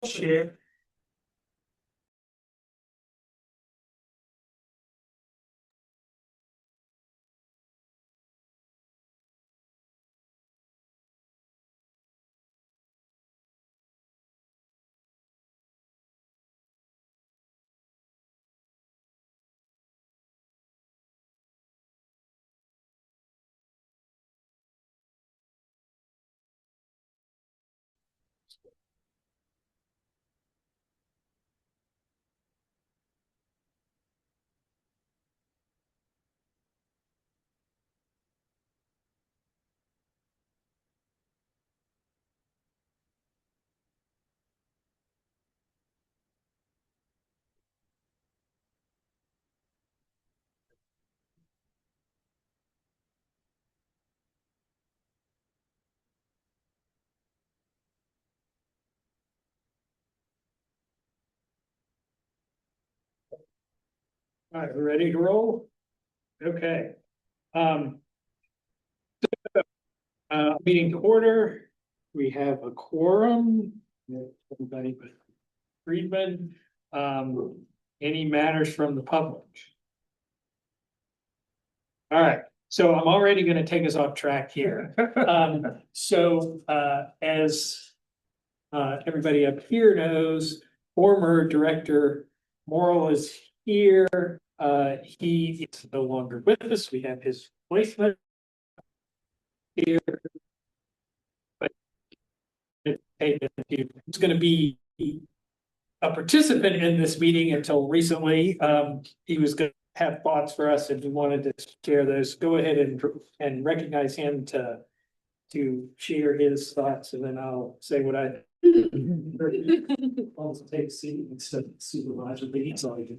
Share. All right, we're ready to roll? Okay. Um. Meeting to order. We have a quorum. Everybody but Friedman. Any matters from the public? All right, so I'm already gonna take us off track here. As everybody up here knows, former director Morrill is here. He is no longer with us. We have his replacement here. But he's going to be a participant in this meeting until recently. He was going to have thoughts for us and he wanted to share those. Go ahead and recognize him to share his thoughts, and then I'll say what I also take a seat instead of supervisor meeting so I can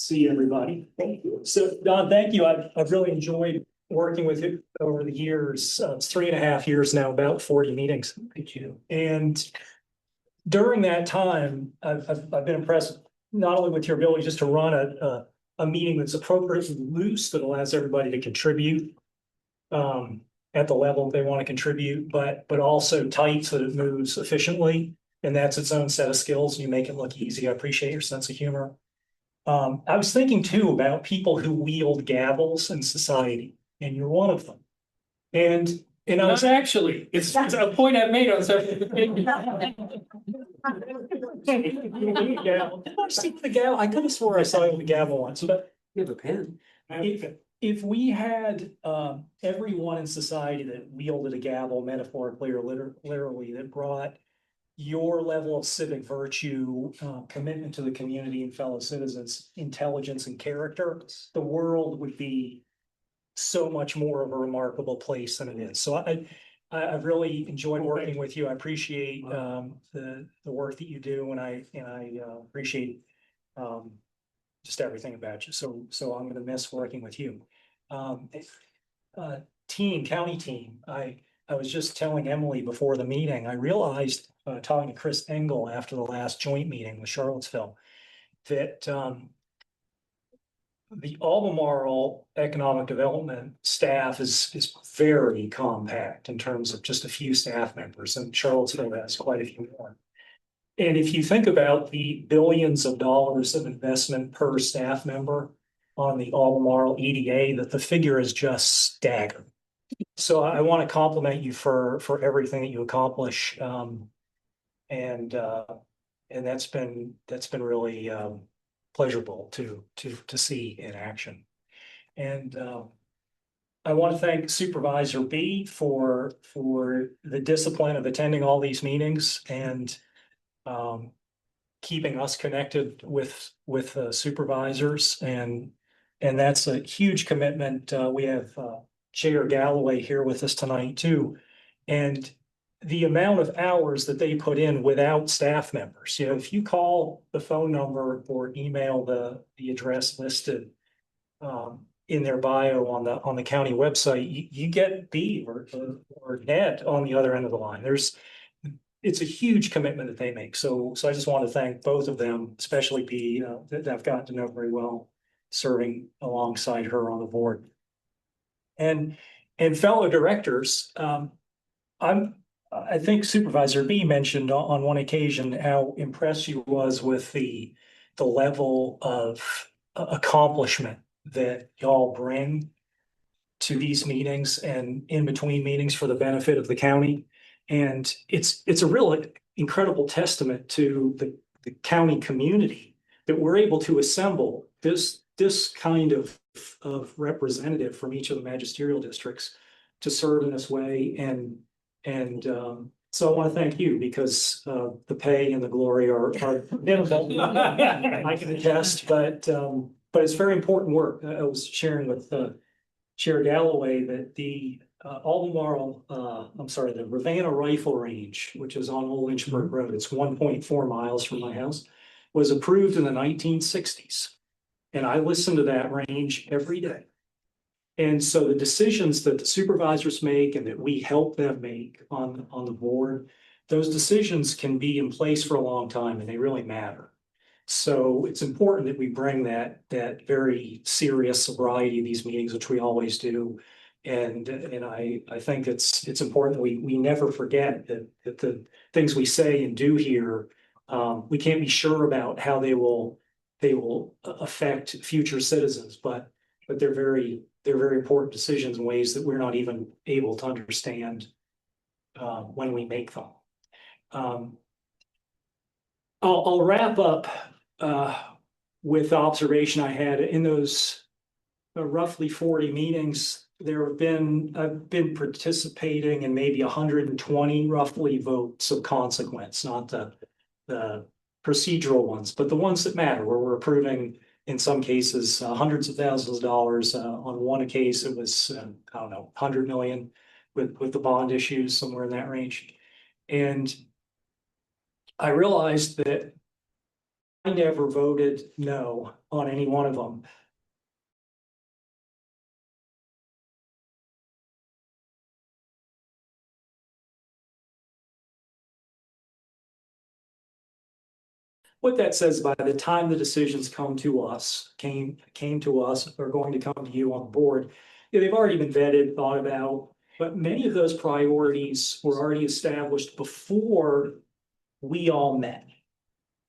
see everybody. Thank you. So Don, thank you. I've really enjoyed working with you over the years. It's 3.5 years now, about 40 meetings. Thank you. And during that time, I've been impressed not only with your ability just to run a meeting that's appropriately loose that allows everybody to contribute at the level they want to contribute, but also tight so that it moves efficiently. And that's its own set of skills. You make it look easy. I appreciate your sense of humor. I was thinking too about people who wield gavels in society, and you're one of them. And I was actually, it's a point I've made on several. The gavel. I could have swore I saw you with the gavel once, but you have a pen. If we had everyone in society that wielded a gavel, metaphorically or literally, that brought your level of civic virtue, commitment to the community and fellow citizens, intelligence and character, the world would be so much more of a remarkable place than it is. So I've really enjoyed working with you. I appreciate the work that you do, and I appreciate just everything about you. So I'm going to miss working with you. County team. I was just telling Emily before the meeting, I realized talking to Chris Engel after the last joint meeting with Charlottesville that the Albemarle economic development staff is very compact in terms of just a few staff members, and Charlottesville has quite a few more. And if you think about the billions of dollars of investment per staff member on the Albemarle EDA, that the figure is just staggering. So I want to compliment you for everything that you accomplish, and that's been really pleasurable to see in action. And I want to thank Supervisor B for the discipline of attending all these meetings and keeping us connected with supervisors, and that's a huge commitment. We have Chair Galloway here with us tonight too, and the amount of hours that they put in without staff members. If you call the phone number or email the address listed in their bio on the county website, you get B or Ned on the other end of the line. It's a huge commitment that they make. So I just want to thank both of them, especially B, that I've gotten to know very well, serving alongside her on the board. And fellow directors, I'm I think Supervisor B mentioned on one occasion how impressed he was with the level of accomplishment that y'all bring to these meetings and in between meetings for the benefit of the county. And it's a real incredible testament to the county community that we're able to assemble this kind of representative from each of the magisterial districts to serve in this way. And so I want to thank you because the pay and the glory are minimal. I can attest, but it's very important work. I was sharing with Chair Galloway that the Albemarle, the Ravenna Rifle Range, which is on Old Lynchburg Road, it's 1.4 miles from my house, was approved in the 1960s. And I listen to that range every day. And so the decisions that the supervisors make and that we help them make on the board, those decisions can be in place for a long time and they really matter. So it's important that we bring that very serious sobriety of these meetings, which we always do. And I think it's important that we never forget that the things we say and do here, we can't be sure about how they will affect future citizens, but they're very important decisions in ways that we're not even able to understand when we make them. I'll wrap up with the observation I had in those roughly 40 meetings. I've been participating in maybe 120 roughly votes of consequence, not the procedural ones, but the ones that matter, where we're approving, in some cases, hundreds of thousands of dollars. On one case, it was, I don't know, 100 million with the bond issues, somewhere in that range. And I realized that I never voted no on any one of them. What that says, by the time the decisions came to us, are going to come to you on the board, they've already been vetted, thought about, but many of those priorities were already established before we all met.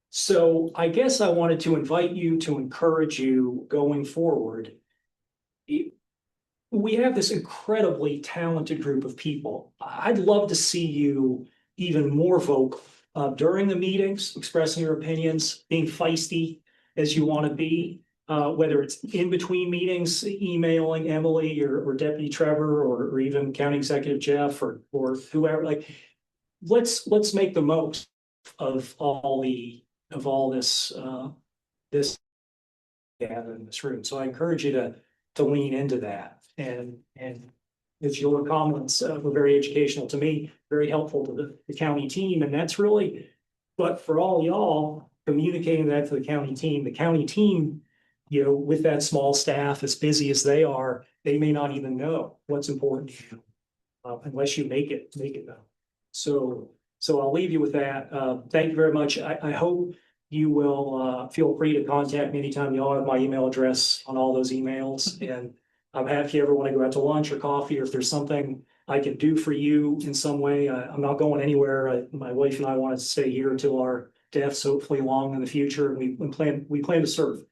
So I guess I wanted to invite you to encourage you going forward. We have this incredibly talented group of people. I'd love to see you even more vocal during the meetings, expressing your opinions, being feisty as you want to be, whether it's in between meetings, emailing Emily or Deputy Trevor or even County Executive Jeff or whoever. Like, let's make the most of all this this gather in this room. So I encourage you to lean into that. And as your comments were very educational to me, very helpful to the county team. And that's really, but for all y'all communicating that to the county team, with that small staff, as busy as they are, they may not even know what's important to you unless you make it known. So I'll leave you with that. Thank you very much. I hope you will feel free to contact me anytime. You all have my email address on all those emails. And I'm happy if you ever want to go out to lunch or coffee, or if there's something I can do for you in some way. I'm not going anywhere. My wife and I want to stay here until our deaths, hopefully long in the future. We plan to serve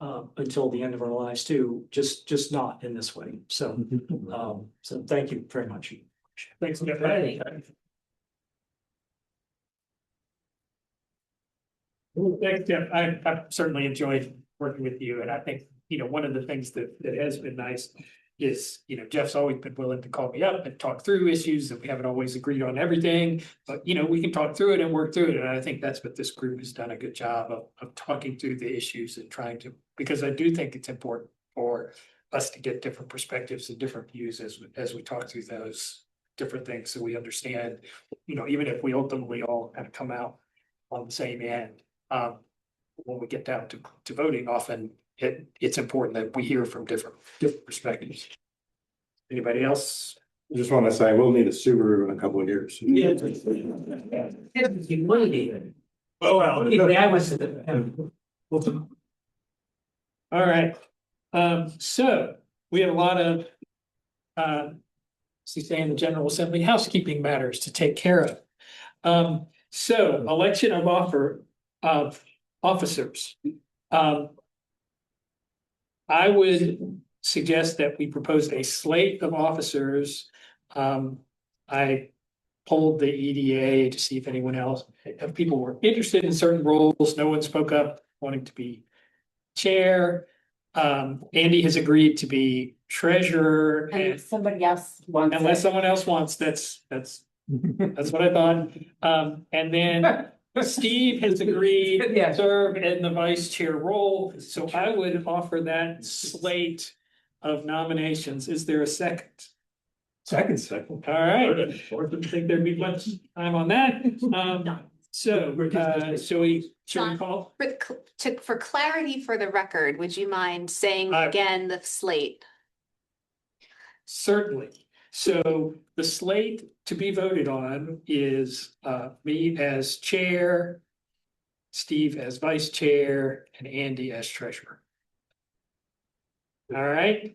until the end of our lives too, just not in this way. So thank you very much. Thanks. Thanks, Jeff. I've certainly enjoyed working with you, and I think, one of the things that has been nice is, Jeff's always been willing to call me up and talk through issues that we haven't always agreed on everything, but, we can talk through it and work through it. And I think that's what this group has done a good job of talking through the issues and trying to, because I do think it's important for us to get different perspectives and different views as we talk through those different things, so we understand, even if we ultimately all kind of come out on the same end. When we get down to voting, often it's important that we hear from different perspectives. Anybody else? I just want to say we'll need a Subaru in a couple of years. Yeah. Well, All right. So we have a lot of say in the General Assembly, housekeeping matters to take care of. So election of officers. I would suggest that we propose a slate of officers. I polled the EDA to see if anyone else, if people were interested in certain roles. No one spoke up wanting to be chair. Andy has agreed to be treasurer, And and somebody else wants unless it. someone else wants, that's what I thought. And then Steve has agreed to serve in the vice chair role, so I would offer that slate of nominations. Is there a second? Second. All right, didn't think there'd be much time on that. Shall we call? For clarity for the record, would you mind saying again the slate? Certainly. So the slate to be voted on is me as chair, Steve as vice chair, and Andy as treasurer. All right.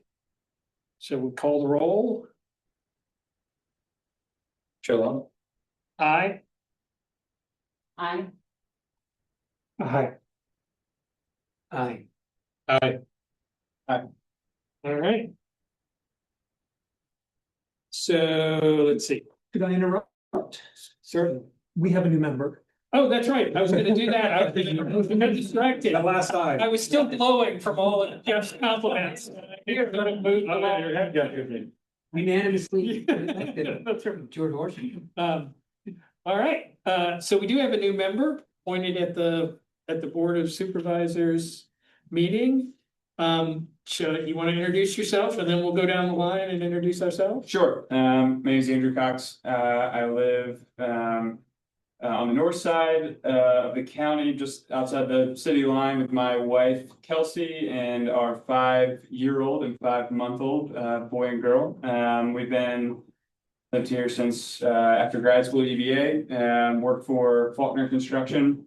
So we'll call the roll. Chillon. Aye. I, Aye. Aye. Aye. All right. So let's see. Could I interrupt? Certainly. We have a new member. Oh, that's right. I was gonna do that. I was distracted. last time. I was still glowing from all of Jeff's compliments. Here, let him move along. unanimously. That's right. George Washington. All right, so we do have a new member appointed at the Board of Supervisors meeting. You want to introduce yourself and then we'll go down the line and introduce ourselves? Sure. My name is Andrew Cox. I live on the north side of the county, just outside the city line with my wife Kelsey and our 5-year-old and 5-month-old boy and girl. We've lived here since after grad school at UVA, worked for Faulkner Construction.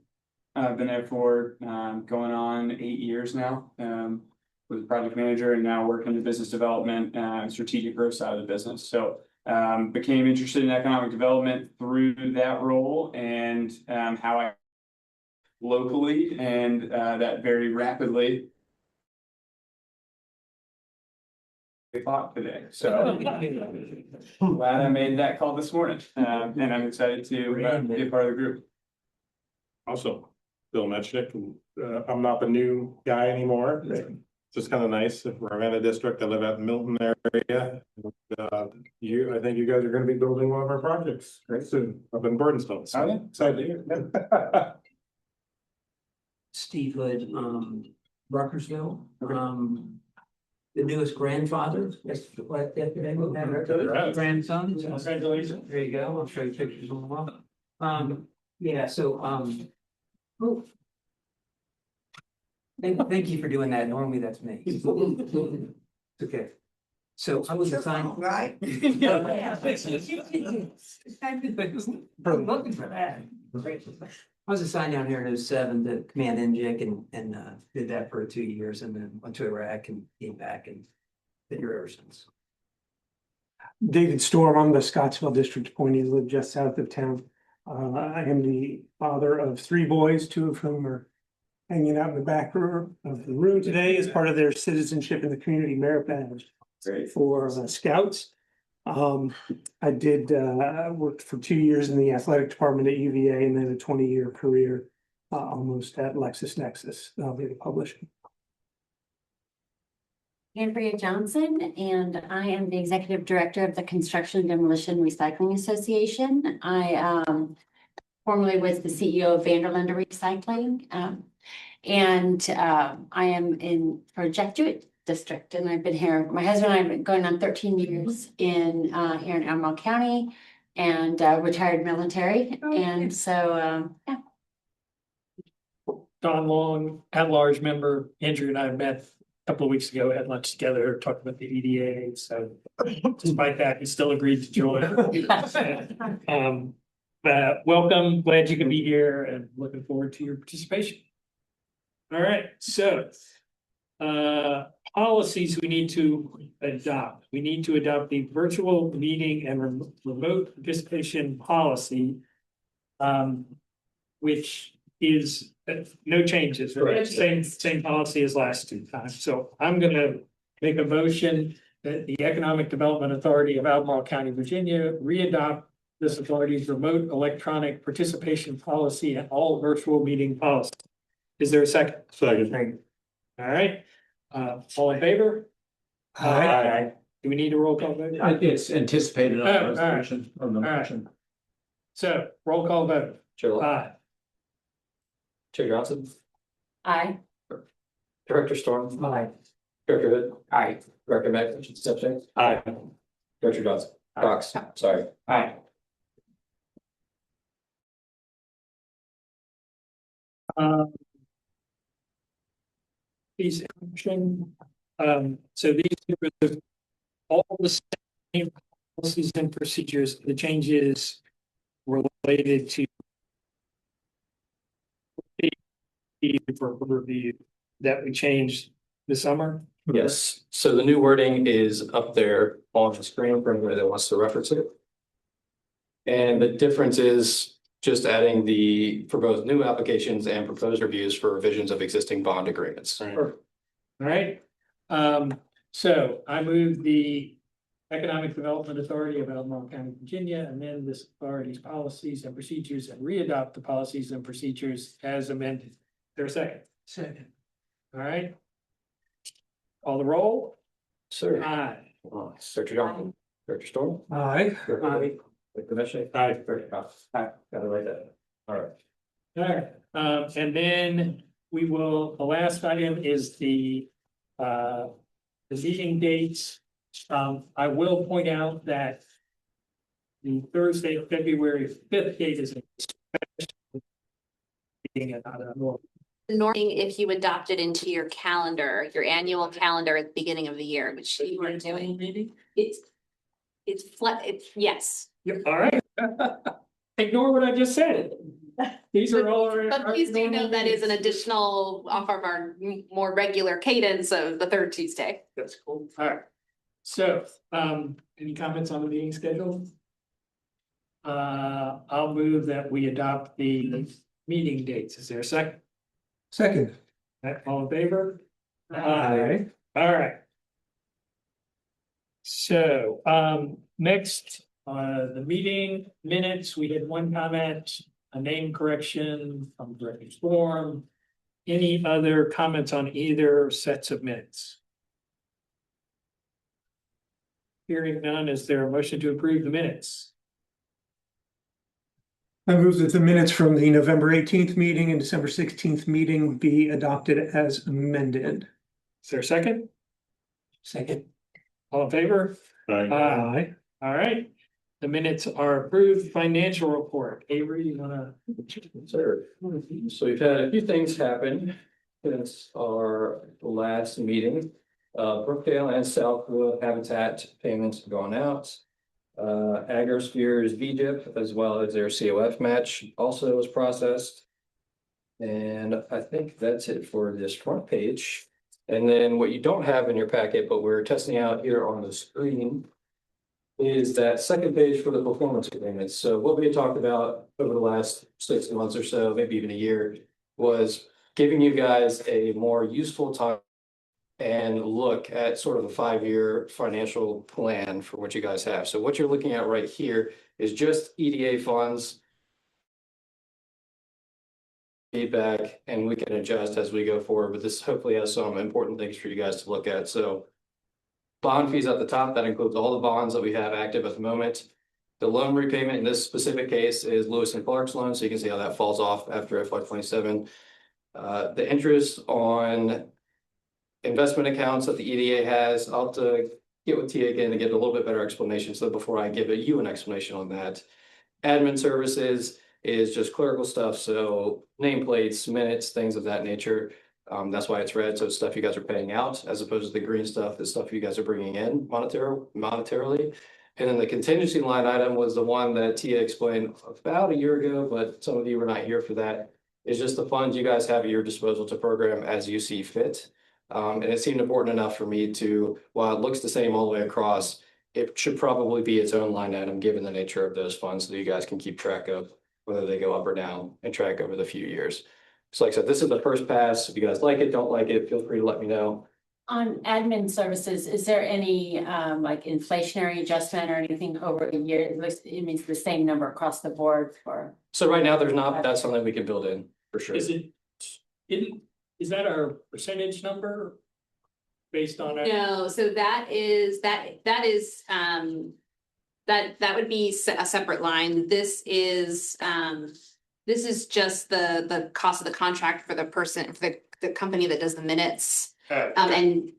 I've been there for going on 8 years now. Was a project manager and now work in the business development and strategic growth side of the business. So became interested in economic development through that role and how I locally and that very rapidly thought today. So glad I made that call this morning and I'm excited to be a part of the group. Also, Bill Metchnick, I'm not the new guy anymore. Just kind of nice. We're in a district. I live out in the Milton area. I think you guys are gonna be building one of our projects very soon up in Burdenstone. So Oh, yeah. excited to hear. Steve Hood, Ruckersville, the newest grandfather, that's what yesterday we had our grandson. So Congratulations. there you go, I'll show you pictures on the wall. Yeah, so, oh. Thank you for doing that, normally that's me. Okay. So I was assigned. Right? Looking for that. I was assigned down here in 07 to command NJIC and did that for 2 years and then went to Iraq and came back and been here ever since. David Storm, I'm the Scottsville District appointee, live just south of town. I am the father of 3 boys, 2 of whom are hanging out in the back room of the room today as part of their citizenship in the community merit badge for scouts. I did worked for 2 years in the athletic department at UVA and then a 20-year career almost at LexisNexis, data publishing. Andrea Johnson, and I am the Executive Director of the Construction Demolition Recycling Association. I formerly was the CEO of Vanderlander Recycling. I am in Jesuit District, and I've been here. My husband and I have been going on 13 years in here in Albemarle County, and retired military. And so, yeah. Don Long, at-large member, Andrew and I met a couple of weeks ago, had lunch together, talked about the EDA. So despite that, he still agreed to join. Welcome, glad you can be here and looking forward to your participation. All right, so policies we need to adopt. We need to adopt the virtual meeting and remote participation policy. Which is no changes, right? Correct. Same policy as last time. So I'm gonna make a motion that the Economic Development Authority of Albemarle County, Virginia, readopt this authority's remote electronic participation policy and all virtual meeting policy. Is there a second? Second. All right, all in favor? Aye. Do we need a roll call vote? It's anticipated on Oh, the all right. resolution, on the All right. motion. So roll call vote. Chair Locke, Aye. Chair Johnson, Aye. Director Storm, Aye. Director Hood, Aye. Director Mack, step change. Aye. Director Johnson, Cox, sorry. Aye. These so these are all the same policies and procedures, the changes related to for review that we changed this summer. Yes, so the new wording is up there on the screen for anybody that wants to reference it. And the difference is just adding for both new applications and proposed reviews for revisions of existing bond agreements. All right, so I move the Economic Development Authority of Albemarle County, Virginia, amend this authority's policies and procedures and readopt the policies and procedures as amended. Is there a second? Second. All right. Call the roll. Sir, Aye. Director Johnson, Director Storm, Aye. Director Hood, Director Mack, Aye. Director Cox. Aye. Got it right there. All right. All right, and then we will, the last item is the meeting dates. I will point out that the Thursday, February 5th date is a special meeting and not a normal. Normally, if you adopt it into your calendar, your annual calendar at the beginning of the year, which you are doing, it's yes. Yep, all right. Ignore what I just said. These are all. But please do know that is an additional off of our more regular cadence of the third Tuesday. That's cool. All right. So, any comments on the meeting schedule? I'll move that we adopt the meeting dates. Is there a second? Second. All in favor? Aye. All right. So, next, the meeting minutes, we had one comment, a name correction from Director Storm. Any other comments on either sets of minutes? Hearing none, is there a motion to approve the minutes? I move that the minutes from the November 18th meeting and December 16th meeting be adopted as amended. Is there a second? Second. All in favor? Aye. All right, the minutes are approved. Financial report. Avery, you wanna? Sir, so we've had a few things happen since our last meeting. Brookdale and Southwood Habitat payments have gone out. Agrosphere's VGIP as well as their COF match also was processed. And I think that's it for this front page. And then what you don't have in your packet, but we're testing out here on the screen, is that second page for the performance agreements. So what we had talked about over the last 6 months or so, maybe even a year, was giving you guys a more useful time and look at sort of a 5-year financial plan for what you guys have. So what you're looking at right here is just EDA funds, feedback, and we can adjust as we go forward, but this hopefully has some important things for you guys to look at. So bond fees at the top, that includes all the bonds that we have active at the moment. The loan repayment in this specific case is Lewis and Clark's loan, so you can see how that falls off after FY27. The interest on investment accounts that the EDA has, I'll have to get with Tia again to get a little bit better explanation. So before I give you an explanation on that, admin services is just clerical stuff. So nameplates, minutes, things of that nature. That's why it's red. So it's stuff you guys are paying out as opposed to the green stuff, the stuff you guys are bringing in monetarily. And then the contingency line item was the one that Tia explained about a year ago, but some of you were not here for that. It's just the funds you guys have at your disposal to program as you see fit. And it seemed important enough for me to, while it looks the same all the way across, it should probably be its own line item, given the nature of those funds, so you guys can keep track of whether they go up or down and track over the few years. So like I said, this is the first pass. If you guys like it, don't like it, feel free to let me know. On admin services, is there any like inflationary adjustment or anything over a year? It means the same number across the board for. So right now, there's not, but that's something we can build in for sure. Is is that our percentage number? Based on our, No, so that is, that would be a separate line. This is just the cost of the contract for the person, for the company that does the minutes. And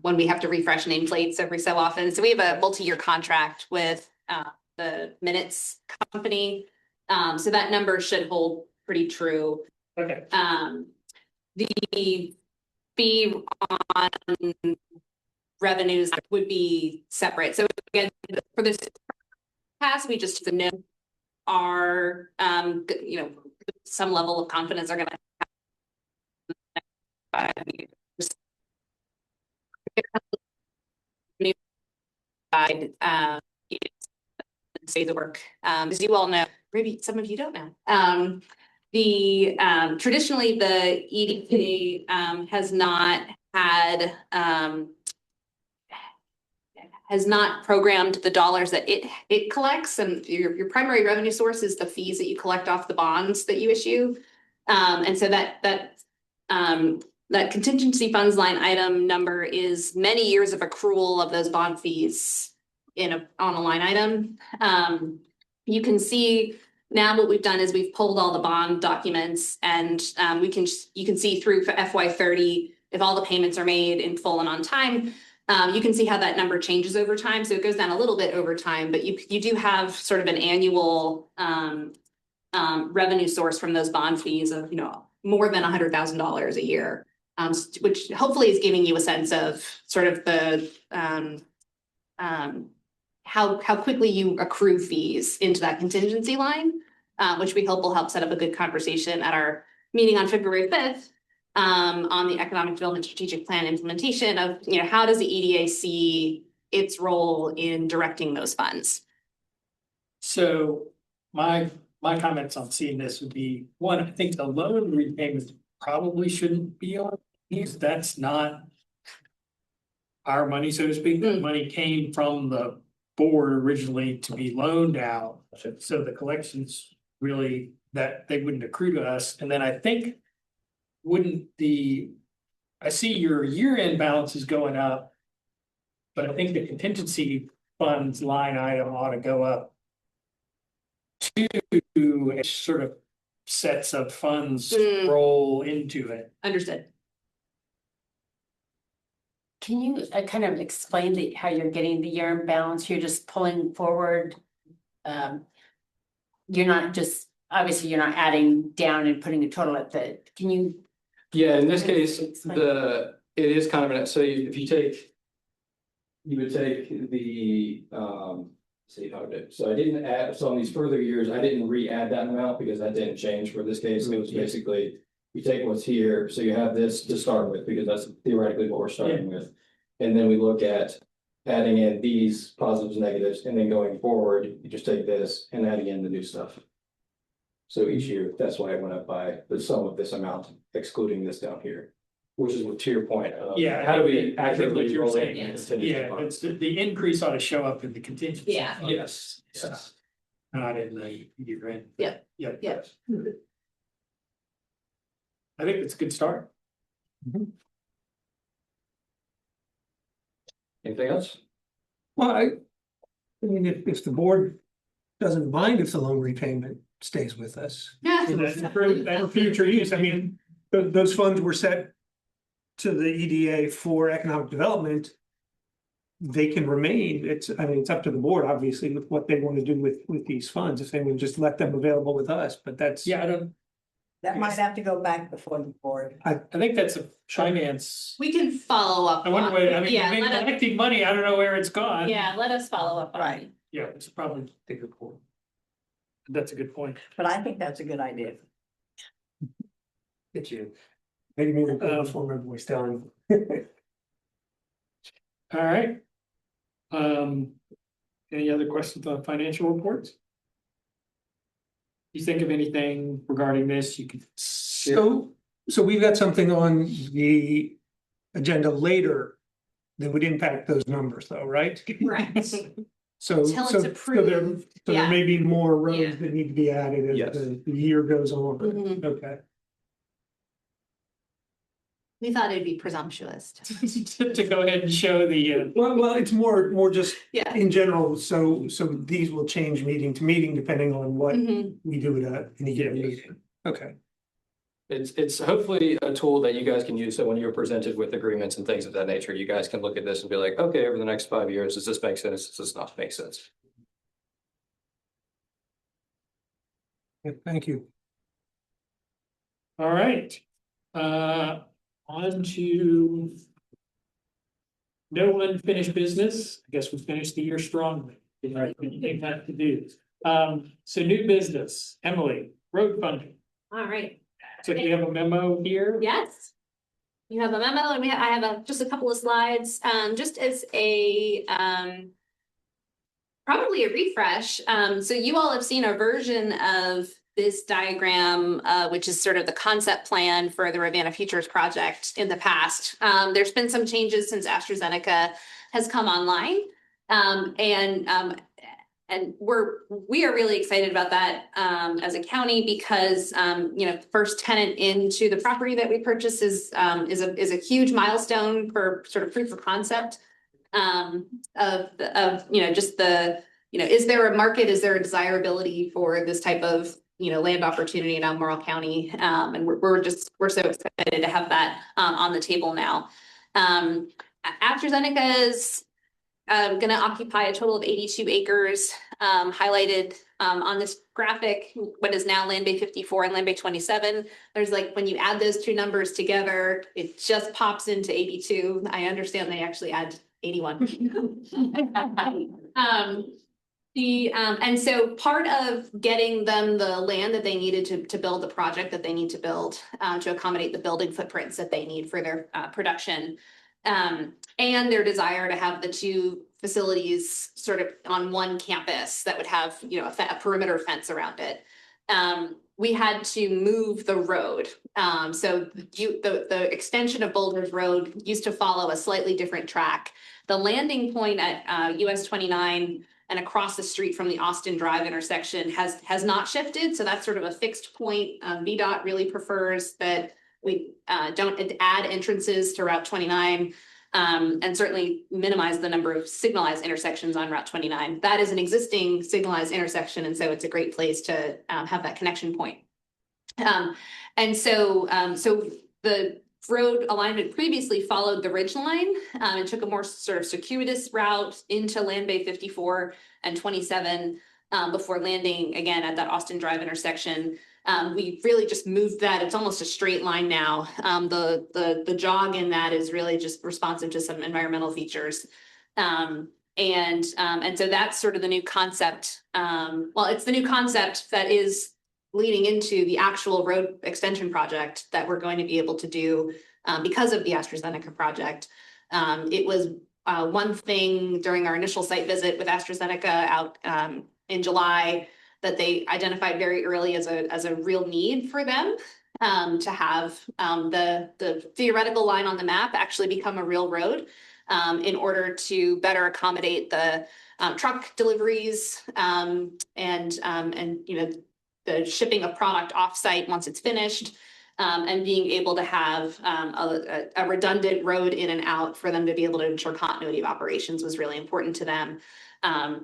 when we have to refresh nameplates every so often, so we have a multi-year contract with the minutes company. So that number should hold pretty true. okay, The fee on revenues would be separate. So again, for this pass, we just know our some level of confidence are gonna say the work. As you all know, maybe some of you don't know. Traditionally the EDA has not programmed the dollars that it collects, and your primary revenue source is the fees that you collect off the bonds that you issue. And so that contingency funds line item number is many years of accrual of those bond fees on a line item. You can see now what we've done is we've pulled all the bond documents, and you can see through for FY30 if all the payments are made in full and on time. You can see how that number changes over time. So it goes down a little bit over time, but you do have sort of an annual revenue source from those bond fees of more than $100,000 a year, which hopefully is giving you a sense of sort of the how quickly you accrue fees into that contingency line, which we hope will help set up a good conversation at our meeting on February 5th. On the economic development strategic plan implementation of, how does the EDA see its role in directing those funds? so my comments on seeing this would be, one, I think the loan repayments probably shouldn't be on these. That's not our money, so to speak. That money came from the board originally to be loaned out. So the collections really, that they wouldn't accrue to us. And then I think I see your year-end balance is going up, but I think the contingency funds line item ought to go up to a sort of sets of funds roll into it. Understood. Can you kind of explain how you're getting the year-end balance? You're just pulling forward. You're not just, obviously you're not adding down and putting a total at can you? Yeah, in this case, it is kind of so if you would take the, see how it, so I didn't add, so on these further years, I didn't re-add that amount because that didn't change for this case. It was basically, you take what's here, so you have this to start with, because that's theoretically what we're starting with. And then we look at adding in these positives, negatives, and then going forward, you just take this and adding in the new stuff. So each year, that's why it went up by the sum of this amount, excluding this down here, which is to your point. Yeah. How do we I think what accurately you're roll saying in? is, it's the increase ought to show up in the contingency. Yeah. fund. Yes. Not in the year-end. Yeah. Yeah. Yeah. I think it's a good start. Anything else? Well, I mean, if the board doesn't mind if the loan repayment stays with us. That's for future use. I mean, Those funds were set to the EDA for economic development. They can remain, it's up to the board, obviously, with what they want to do with these funds, if they would just let them available with us, but that's. yeah, That might have to go back before the board. I think that's a finance. We can follow up. I wonder where, I mean, Yeah, we've been let us, collecting money, I don't know where it's gone. yeah, let us follow up. on Right. it. Yeah, it's probably a good point. That's a good point. But I think that's a good idea. Get you. Maybe me before my voice down. All right. Any other questions on financial reports? You think of anything regarding this, you could. So we've got something on the agenda later that would impact those numbers though, right? Correct. So, Till it's so there, approved, so there yeah. may be more Yeah. roads that need to be added Yes. as the year goes on. Mhm. Okay. We thought it'd be presumptuous. To go ahead and show the, Well, it's more just Yeah. in general, so these will change meeting to meeting depending on what Mhm. we do at any given meeting. Okay. It's hopefully a tool that you guys can use, so when you're presented with agreements and things of that nature, you guys can look at this and be like, okay, over the next 5 years, does this make sense? Does this not make sense? Yeah, thank you. all right. On to. No unfinished business. I guess we finished the year strongly. Right, anything left to do. So new business, Emily, road funding. All right. So we have a memo here. Yes. You have a memo and I have just a couple of slides, just as a, probably a refresh. So you all have seen a version of this diagram, which is sort of the concept plan for the Ravenna Futures project in the past. There's been some changes since AstraZeneca has come online. And we are really excited about that as a county because the first tenant into the property that we purchased is a huge milestone for sort of proof of concept is there a market, is there a desirability for this type of land opportunity in Albemarle County, and we're so excited to have that on the table now. AstraZeneca is going to occupy a total of 82 acres, highlighted on this graphic, what is now Land Bay 54 and Land Bay 27. There's when you add those two numbers together, it just pops into 82. I understand they actually add 81. And so part of getting them the land that they needed to build the project that they need to build to accommodate the building footprints that they need for their production, and their desire to have the two facilities sort of on one campus that would have a perimeter fence around it. We had to move the road. So the extension of Boulders Road used to follow a slightly different track. The landing point at US 29 and across the street from the Austin Drive intersection has not shifted. So that's sort of a fixed point. VDOT really prefers that we don't add entrances to Route 29 and certainly minimize the number of signalized intersections on Route 29. That is an existing signalized intersection, and so it's a great place to have that connection point. So the road alignment previously followed the ridge line and took a more sort of circuitous route into Land Bay 54 and 27 before landing again at that Austin Drive intersection. We really just moved that. It's almost a straight line now. The jog in that is really just responsive to some environmental features. And so that's sort of the new concept. It's the new concept that is leading into the actual road extension project that we're going to be able to do because of the AstraZeneca project. It was one thing during our initial site visit with AstraZeneca out in July that they identified very early as a real need for them to have the theoretical line on the map actually become a real road in order to better accommodate the truck deliveries and the shipping of product offsite once it's finished, and being able to have a redundant road in and out for them to be able to ensure continuity of operations was really important to them.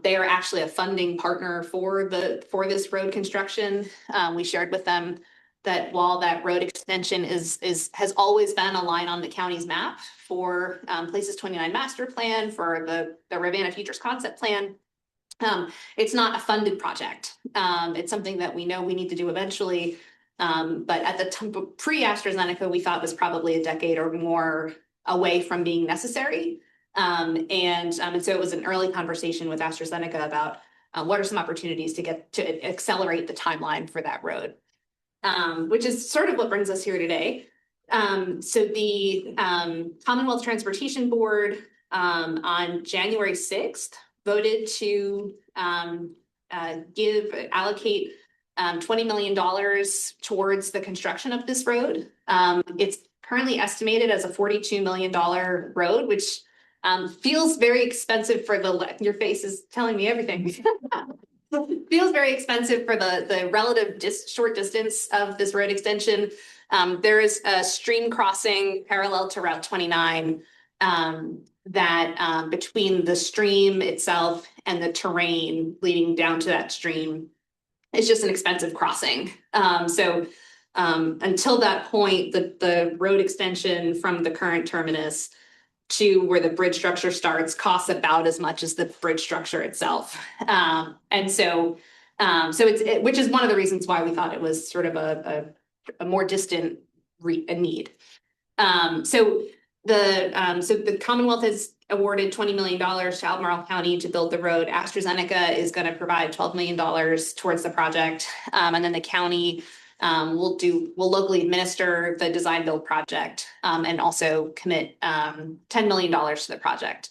They are actually a funding partner for this road construction. We shared with them that while that road extension has always been a line on the county's map for Places 29 master plan, for the Ravenna Futures concept plan, it's not a funded project. It's something that we know we need to do eventually. But at the time pre-AstraZeneca, we thought was probably a decade or more away from being necessary. And so it was an early conversation with AstraZeneca about what are some opportunities to accelerate the timeline for that road, which is sort of what brings us here today. So the Commonwealth Transportation Board on January 6th voted to allocate $20 million towards the construction of this road. It's currently estimated as a $42 million road, which feels very expensive for your face is telling me everything. Feels very expensive for the relative short distance of this road extension. There is a stream crossing parallel to Route 29 that between the stream itself and the terrain leading down to that stream, it's just an expensive crossing. So until that point, the road extension from the current terminus to where the bridge structure starts costs about as much as the bridge structure itself. And so it's which is one of the reasons why we thought it was sort of a more distant need. So the Commonwealth has awarded $20 million to Albemarle County to build the road. AstraZeneca is going to provide $12 million towards the project. And then the county will locally administer the design build project and also commit $10 million to the project.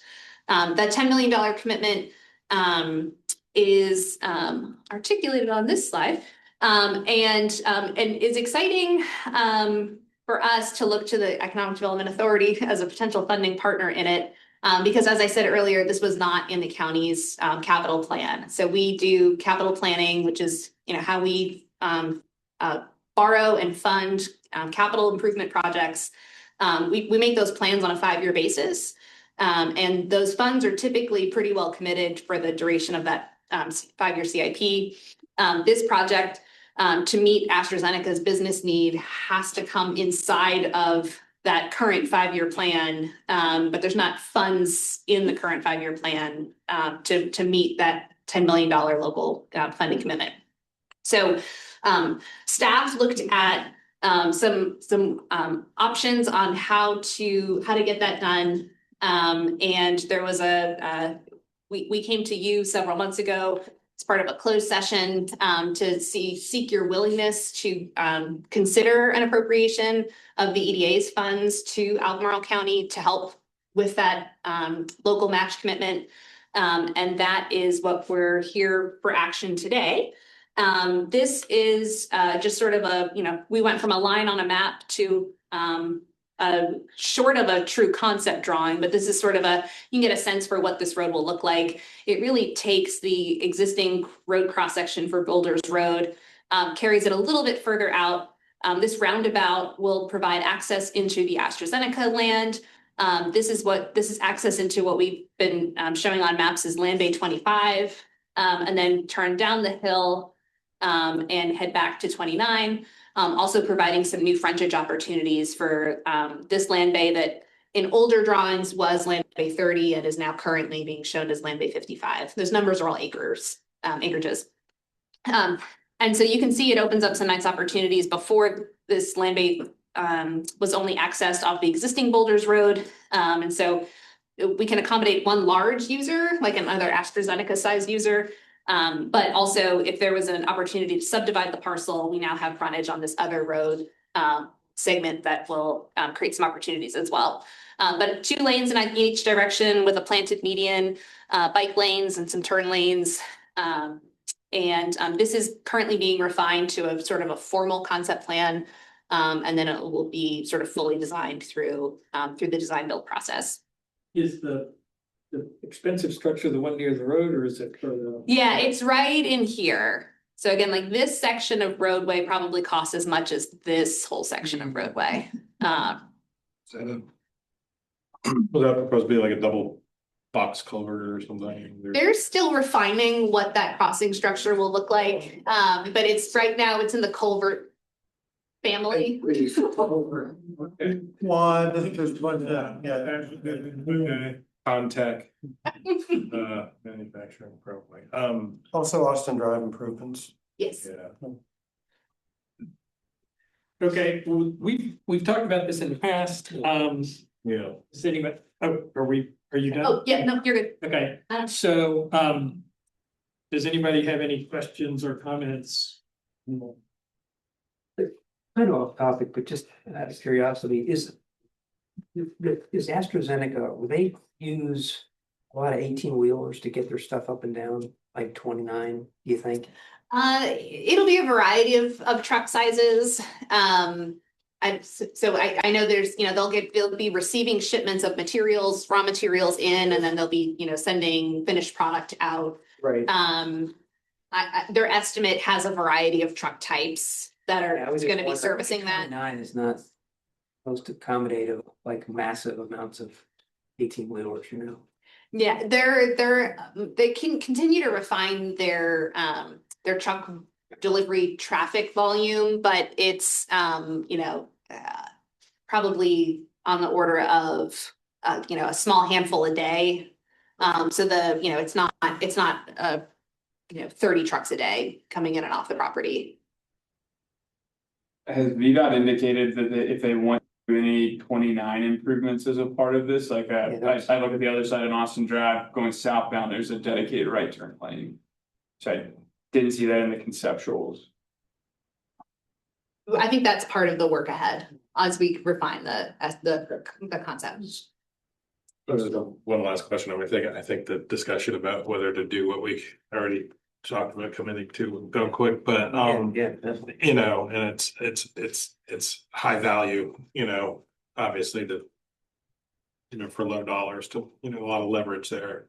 That $10 million commitment is articulated on this slide and is exciting for us to look to the Economic Development Authority as a potential funding partner in it. Because as I said earlier, this was not in the county's capital plan. So we do capital planning, which is how we borrow and fund capital improvement projects. We make those plans on a 5-year basis. And those funds are typically pretty well committed for the duration of that 5-year CIP. This project, to meet AstraZeneca's business need, has to come inside of that current 5-year plan, but there's not funds in the current 5-year plan to meet that $10 million local funding commitment. So staff looked at some options on how to get that done, and there was we came to you several months ago as part of a closed session to seek your willingness to consider an appropriation of the EDA's funds to Albemarle County to help with that local match commitment. And that is what we're here for action today. This is just sort of we went from a line on a map to short of a true concept drawing, but this is sort of you can get a sense for what this road will look like. It really takes the existing road cross-section for Boulders Road, carries it a little bit further out. This roundabout will provide access into the AstraZeneca land. This is access into what we've been showing on maps as Land Bay 25, and then turn down the hill and head back to 29. Also providing some new frontage opportunities for this land bay that in older drawings was Land Bay 30 and is now currently being shown as Land Bay 55. Those numbers are all acreages. And so you can see it opens up some nice opportunities. Before this land bay was only accessed off the existing Boulders Road. And so we can accommodate one large user, like another AstraZeneca size user. But also if there was an opportunity to subdivide the parcel, we now have frontage on this other road segment that will create some opportunities as well. But 2 lanes in each direction with a planted median, bike lanes and some turn lanes. And this is currently being refined to a sort of a formal concept plan. And then it will be sort of fully designed through the design build process. Is the expensive structure the one near the road, or is it further? Yeah, it's right in here. So again, like this section of roadway probably costs as much as this whole section of roadway. Was that supposed to be like a double box culvert or something? They're still refining what that crossing structure will look like. But it's right now, it's in the culvert family. One, I think there's one, Contech, manufacturing probably. Also Austin Drive improvements. Yes. Yeah. Okay, well, we've talked about this in the past. Yeah. Does anybody, are you done? Oh, yeah, no, you're good. Okay, so, does anybody have any questions or comments? kind of off topic, but just out of curiosity, is AstraZeneca, will they use a lot of 18-wheelers to get their stuff up and down, like 29, do you think? It'll be a variety of truck sizes. I know there's, they'll be receiving shipments of materials, raw materials in, and then they'll be, sending finished product out. Right. Their estimate has a variety of truck types that are gonna be servicing that. 29 is not most accommodative, like massive amounts of 18-wheelers, Yeah, they can continue to refine their truck delivery traffic volume, but it's, probably on the order of, a small handful a day. So it's not 30 trucks a day coming in and off the property. Has VDOT indicated that if they want to do any 29 improvements as a part of this, like I look at the other side of Austin Drive going southbound, there's a dedicated right turn lane. So I didn't see that in the conceptuals. I think that's part of the work ahead as we refine the concept. One last question. I think the discussion about whether to do what we already talked about committing to will go quick, but definitely. and it's high value, obviously for low dollars to, a lot of leverage there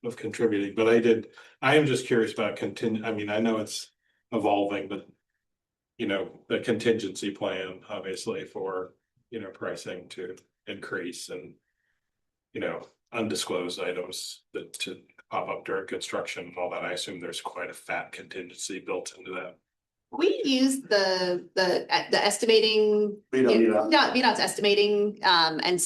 of contributing. But I am just curious about I know it's evolving, but the contingency plan, obviously, for, pricing to increase and, undisclosed items that to pop up during construction and all that. I assume there's quite a fat contingency built into that. We use the estimating. VDOT's estimating, and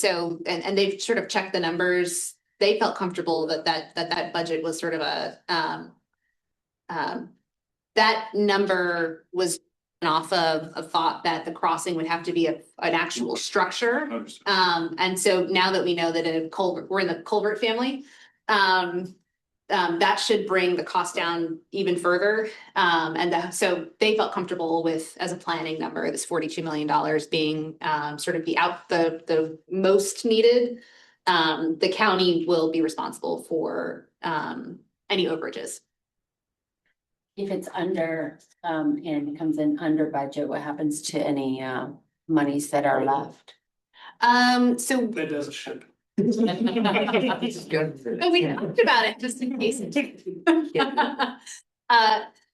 they've sort of checked the numbers. They felt comfortable that budget was sort of that number was off of a thought that the crossing would have to be an actual structure. And so now that we know that we're in the culvert family, that should bring the cost down even further. So they felt comfortable with, as a planning number, this $42 million being sort of the most needed. The county will be responsible for any overages. If it's under, and it comes in under budget, what happens to any monies that are left? So That doesn't ship. but we talked about it just in case.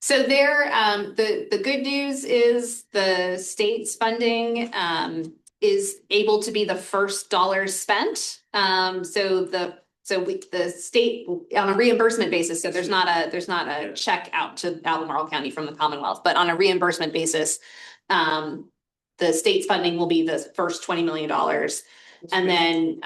So the good news is the state's funding is able to be the first dollar spent. The state on a reimbursement basis, so there's not a check out to Albemarle County from the Commonwealth, but on a reimbursement basis, the state's funding will be the first $20 million. And then,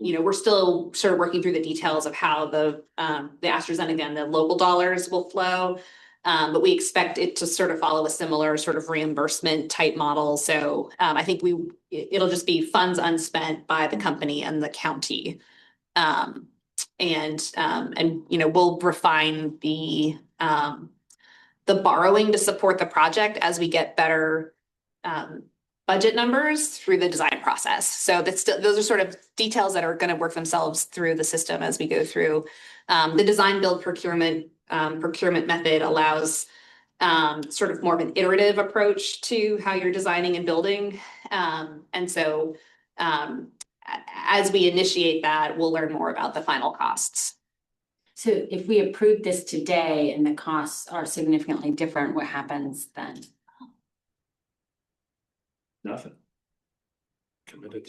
we're still sort of working through the details of how the AstraZeneca and the local dollars will flow. But we expect it to sort of follow a similar sort of reimbursement type model. So I think it'll just be funds unspent by the company and the county. We'll refine the borrowing to support the project as we get better budget numbers through the design process. So those are sort of details that are going to work themselves through the system as we go through. The design build procurement method allows sort of more of an iterative approach to how you're designing and building. As we initiate that, we'll learn more about the final costs. So if we approve this today and the costs are significantly different, what happens then? Nothing. Committed.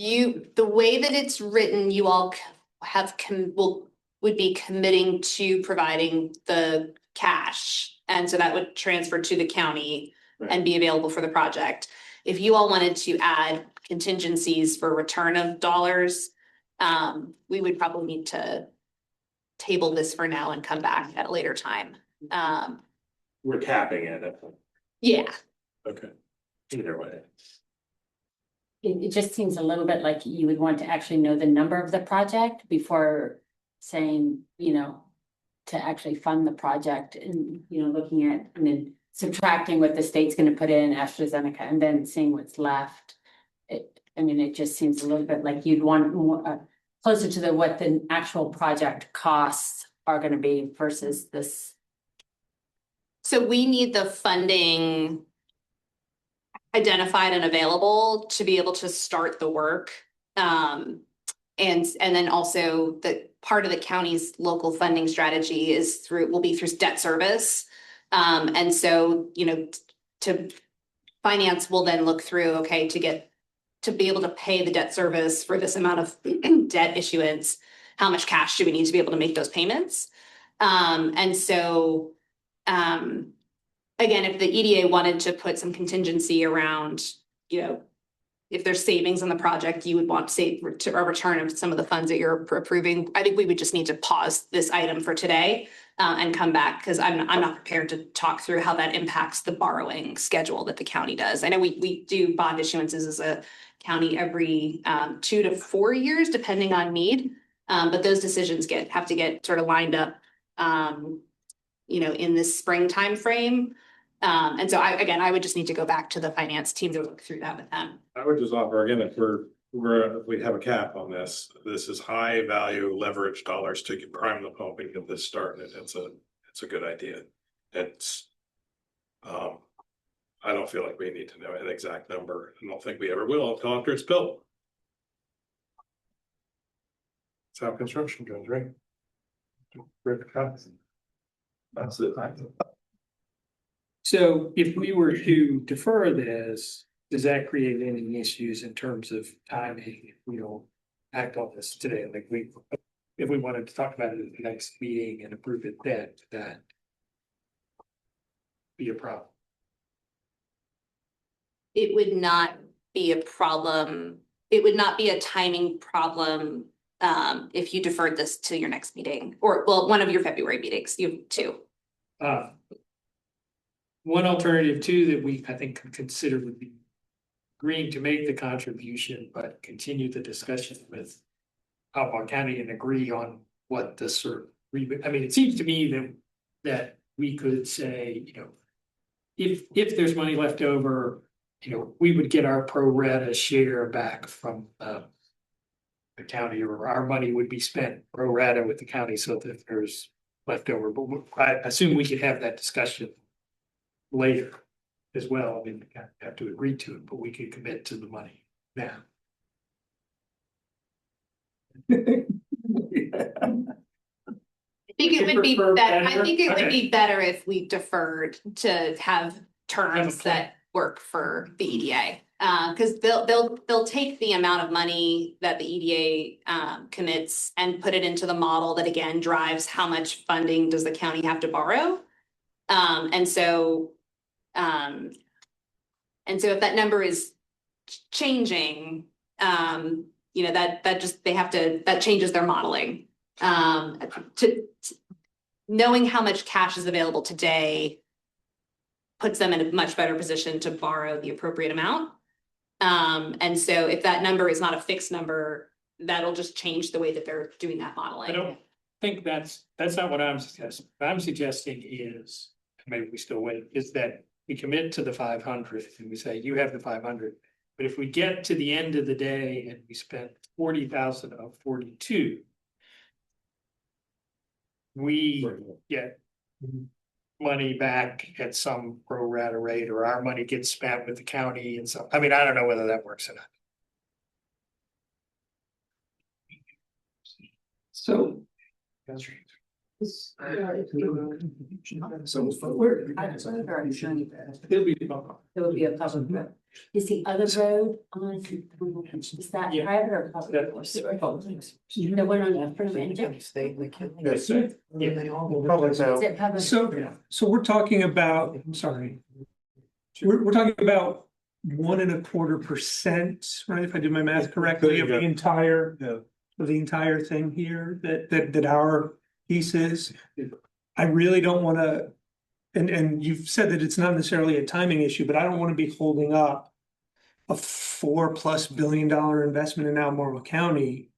The way that it's written, you all would be committing to providing the cash. And so that would transfer to the county and be available for the project. If you all wanted to add contingencies for return of dollars, we would probably need to table this for now and come back at a later time. We're capping it. Yeah. Okay. Either way. It just seems a little bit like you would want to actually know the number of the project before saying, to actually fund the project and, looking at, subtracting what the state's gonna put in AstraZeneca and then seeing what's left. I mean, it just seems a little bit like you'd want more, closer to what the actual project costs are gonna be versus this. So we need the funding identified and available to be able to start the work. And then also the part of the county's local funding strategy will be through debt service. And so, to finance will then look through, okay, to be able to pay the debt service for this amount of debt issuance, how much cash do we need to be able to make those payments? And so, again, if the EDA wanted to put some contingency around, if there's savings on the project, you would want to say a return of some of the funds that you're approving. I think we would just need to pause this item for today and come back, because I'm not prepared to talk through how that impacts the borrowing schedule that the county does. I know we do bond issuances as a county every 2 to 4 years, depending on need. But those decisions have to get sort of lined up, in this spring timeframe. And so I would just need to go back to the finance team to look through that with them. I would just offer again, if we have a cap on this, this is high value leverage dollars to prime the pump and get this started. It's a good idea. It's, I don't feel like we need to know an exact number. I don't think we ever will until after it's built. That's how construction goes, right? That's it. So if we were to defer this, does that create any issues in terms of timing? If we don't act on this today, like if we wanted to talk about it at the next meeting and approve it then, that be a problem? It would not be a problem. It would not be a timing problem if you deferred this to your next meeting, or one of your February meetings. You have 2. One alternative too that I think could consider would be agreeing to make the contribution, but continue the discussion with Albemarle County and agree on what the sort of it seems to me that we could say, if there's money left over, we would get our pro rata share back from the county, or our money would be spent pro rata with the county so that there's left over. But I assume we could have that discussion later as well. I mean, we have to agree to it, but we could commit to the money now. I think it would be better. I think it would be better if we deferred to have terms that work for the EDA. Because they'll take the amount of money that the EDA commits and put it into the model that again drives how much funding does the county have to borrow. And so if that number is changing, that changes their modeling. To knowing how much cash is available today puts them in a much better position to borrow the appropriate amount. And so if that number is not a fixed number, that'll just change the way that they're doing that modeling. I don't think that's not what I'm suggesting. What I'm suggesting is, maybe we still wait, is that we commit to the 500 and we say, you have the 500. But if we get to the end of the day and we spend 40,000 of 42, we get money back at some pro rata rate, or our money gets spent with the county and so, I don't know whether that works or not. So. It'll be. There would be a public road. Is the other road on, is that Yeah. private or public? The one on the front end? Yes, Is it public? So we're talking about, I'm sorry. We're talking about 1.25%, right? If I did my math correctly, of the entire, of the entire thing here that our piece is. I really don't want to, and you've said that it's not necessarily a timing issue, but I don't want to be holding up a $4+ billion investment in Albemarle County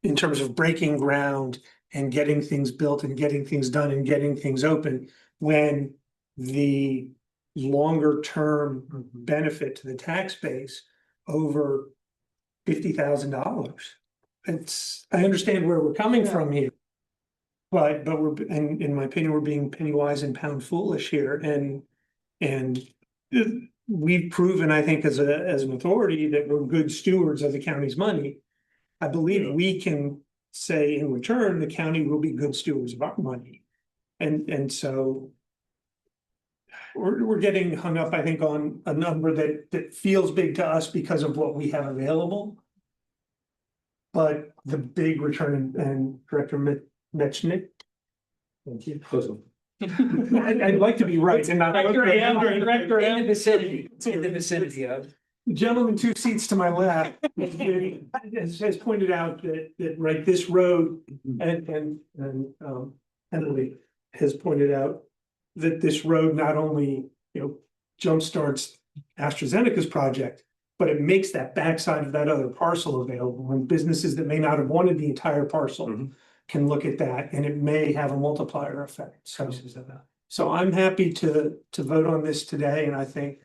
in terms of breaking ground and getting things built and getting things done and getting things open when the longer term benefit to the tax base over $50,000. I understand where we're coming from here. But we're, in my opinion, we're being penny wise and pound foolish here, and we've proven, I think, as an authority that we're good stewards of the county's money. I believe we can say in return, the county will be good stewards of our money. And so we're getting hung up, I think, on a number that feels big to us because of what we have available. But the big return, and Director Metchnick. Thank you. I'd like to be right and not. In the vicinity of. The gentleman 2 seats to my left has pointed out that right, this road and Emily has pointed out that this road not only, jumpstarts AstraZeneca's project, but it makes that backside of that other parcel available, and businesses that may not have wanted the entire parcel can look at that, and it may have a multiplier effect. So I'm happy to vote on this today, and I think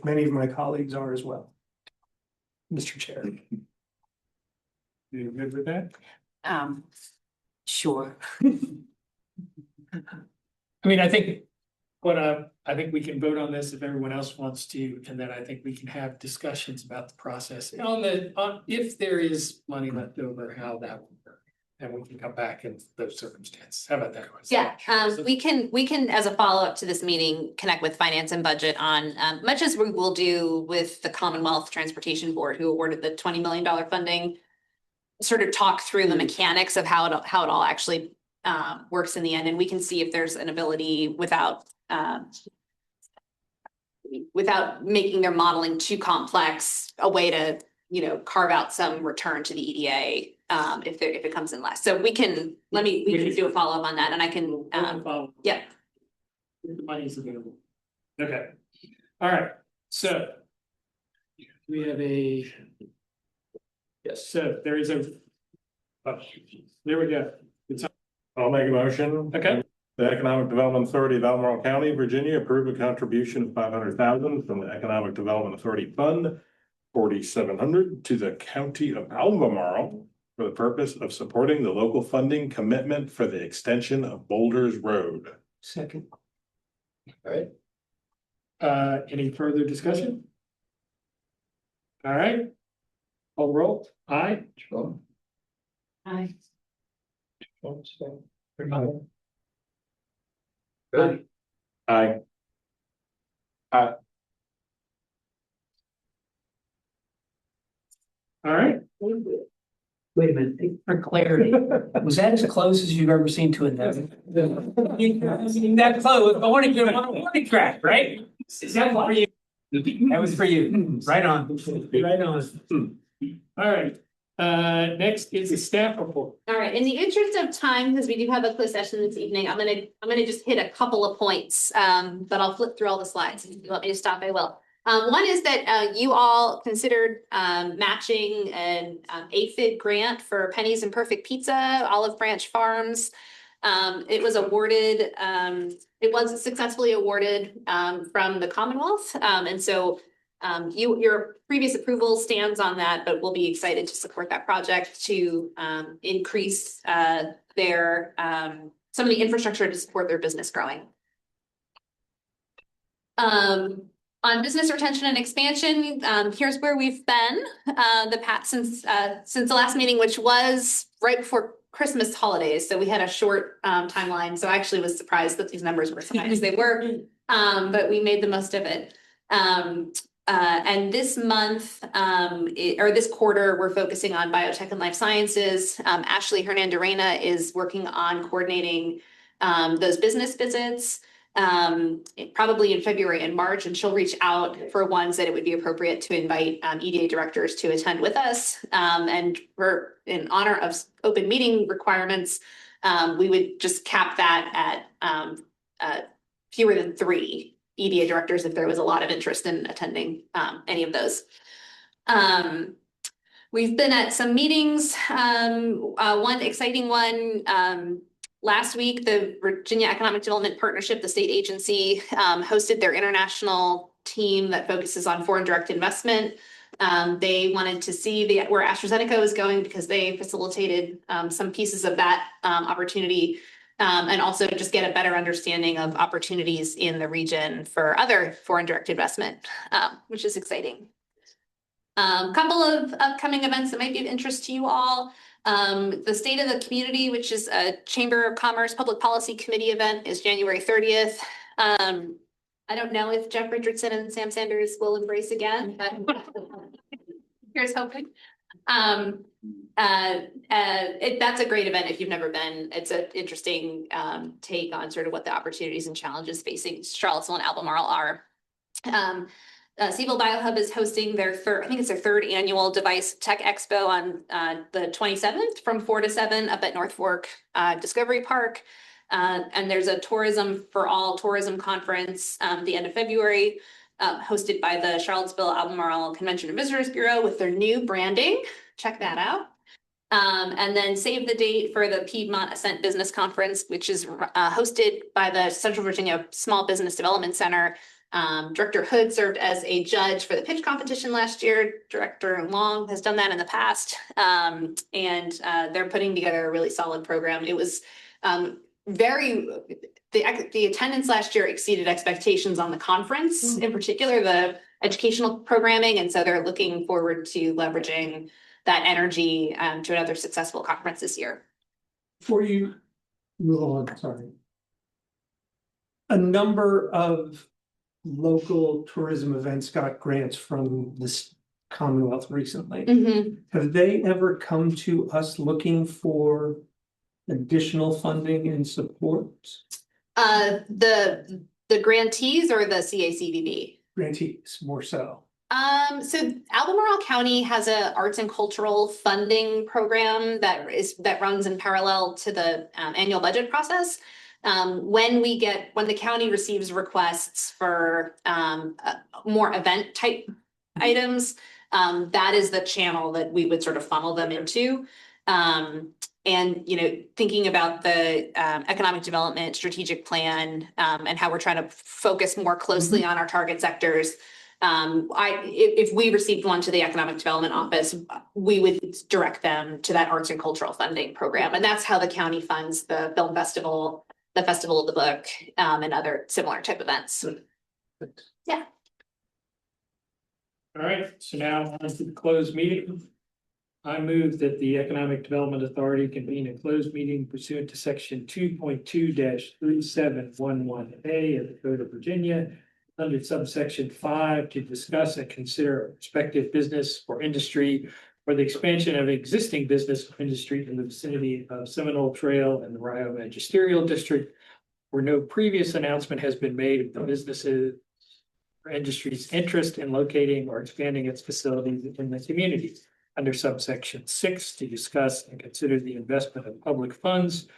many of my colleagues are as well. Mr. Chair. You good with that? Sure. I mean, I think I think we can vote on this if everyone else wants to, and then I think we can have discussions about the process on if there is money left over, how that will work. And we can come back in those circumstances. How about that? Yeah, we can, as a follow-up to this meeting, connect with finance and budget on, much as we will do with the Commonwealth Transportation Board, who awarded the $20 million funding. Sort of talk through the mechanics of how it all actually works in the end, and we can see if there's an ability without making their modeling too complex, a way to, carve out some return to the EDA if it comes in less. So we can do a follow-up on that, and I can yeah. The money is available. Okay. All right. So we have a yes. So there is a there we go. I'll make a motion. Okay. The Economic Development Authority of Albemarle County, Virginia, approve a contribution of $500,000 from the Economic Development Authority Fund 4700 to the County of Albemarle for the purpose of supporting the local funding commitment for the extension of Boulders Road. Second. All right. Any further discussion? All right. Call roll. Aye. Aye. Good. Aye. Aye. All right. Wait a minute, for clarity, was that as close as you've ever seen to a no? That close, I want to give a warning track, right? Is that for you? That was for you, right on, right on. All right. Next is the staff report. All right, in the interest of time, because we do have a closed session this evening, I'm gonna just hit a couple of points, but I'll flip through all the slides. If you want me to stop, I will. One is that you all considered matching an AFID grant for Pennies and Perfect Pizza, Olive Branch Farms. It was awarded, it was successfully awarded from the Commonwealth. And so your previous approval stands on that, but we'll be excited to support that project to increase their some of the infrastructure to support their business growing. On business retention and expansion, here's where we've been since the last meeting, which was right before Christmas holidays. So we had a short timeline. So I actually was surprised that these numbers were as high as they were, but we made the most of it. And this month, or this quarter, we're focusing on biotech and life sciences. Ashley Hernandez is working on coordinating those business visits. Probably in February and March, and she'll reach out for ones that it would be appropriate to invite EDA directors to attend with us. And we're in honor of open meeting requirements, we would just cap that at fewer than 3 EDA directors if there was a lot of interest in attending any of those. We've been at some meetings. One exciting one Last week, the Virginia Economic Development Partnership, the state agency, hosted their international team that focuses on foreign direct investment. They wanted to see where AstraZeneca was going because they facilitated some pieces of that opportunity. And also just get a better understanding of opportunities in the region for other foreign direct investment, which is exciting. Couple of upcoming events that might be of interest to you all. The State of the Community, which is a Chamber of Commerce Public Policy Committee event, is January 30th. I don't know if Jeff Richardson and Sam Sanders will embrace again, but here's hoping. That's a great event if you've never been. It's an interesting take on sort of what the opportunities and challenges facing Charlottesville and Albemarle are. CVille BioHub is hosting their third annual Device Tech Expo on the 27th from 4 to 7 up at North Fork Discovery Park. And there's a Tourism for All tourism conference the end of February, hosted by the Charlottesville Albemarle Convention and Visitors Bureau with their new branding. Check that out. And then save the date for the Piedmont Ascent Business Conference, which is hosted by the Central Virginia Small Business Development Center. Director Hood served as a judge for the pitch competition last year. Director Long has done that in the past. And they're putting together a really solid program. It was the attendance last year exceeded expectations on the conference, in particular the educational programming. And so they're looking forward to leveraging that energy to another successful conference this year. Before you move on, sorry. A number of local tourism events got grants from this Commonwealth recently. Have they ever come to us looking for additional funding and support? The grantees or the CACVB? Grantees, more so. So Albemarle County has a arts and cultural funding program that runs in parallel to the annual budget process. When the county receives requests for more event type items, that is the channel that we would sort of funnel them into. And, thinking about the economic development strategic plan and how we're trying to focus more closely on our target sectors. If we received one to the Economic Development Office, we would direct them to that arts and cultural funding program. And that's how the county funds the film festival, the Festival of the Book, and other similar type events. Yeah. All right, so now on to the closed meeting. I move that the Economic Development Authority convene a closed meeting pursuant to section 2.2-3711A of the Code of Virginia under subsection 5 to discuss and consider a prospective business or industry or the expansion of existing business or industry in the vicinity of Seminole Trail and the Rio Magisterial District, where no previous announcement has been made of the businesses or industry's interest in locating or expanding its facilities in the community. Under subsection 6 to discuss and consider the investment of public funds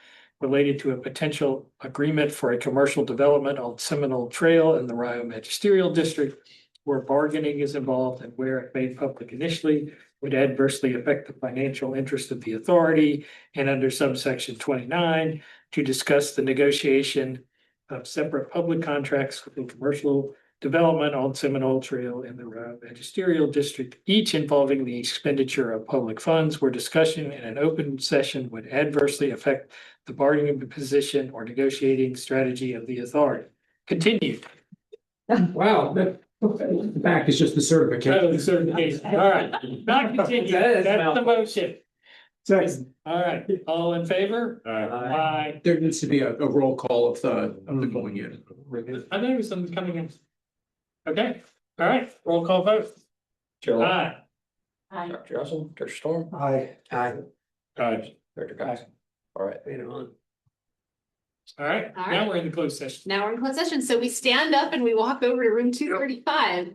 related to a potential agreement for a commercial development on Seminole Trail in the Rio Magisterial District, where bargaining is involved and where it made public initially would adversely affect the financial interest of the authority. And under subsection 29 to discuss the negotiation of separate public contracts with the commercial development on Seminole Trail in the Rio Magisterial District, each involving the expenditure of public funds, where discussion in an open session would adversely affect the bargaining position or negotiating strategy of the authority. Continued. Wow, the back is just the certification. Oh, the certification. All right, not continued. That's the motion. Second. All right, all in favor? Aye. There needs to be a roll call of the going in. I know there's something coming in. Okay, all right, roll call vote. Chair Long, Aye. Dr. Johnson, Dr. Storm, Aye. Aye. Dr. Cox. All right. All right, All now right. we're in the closed session. Now we're in closed session. So we stand up and we walk over to room 235.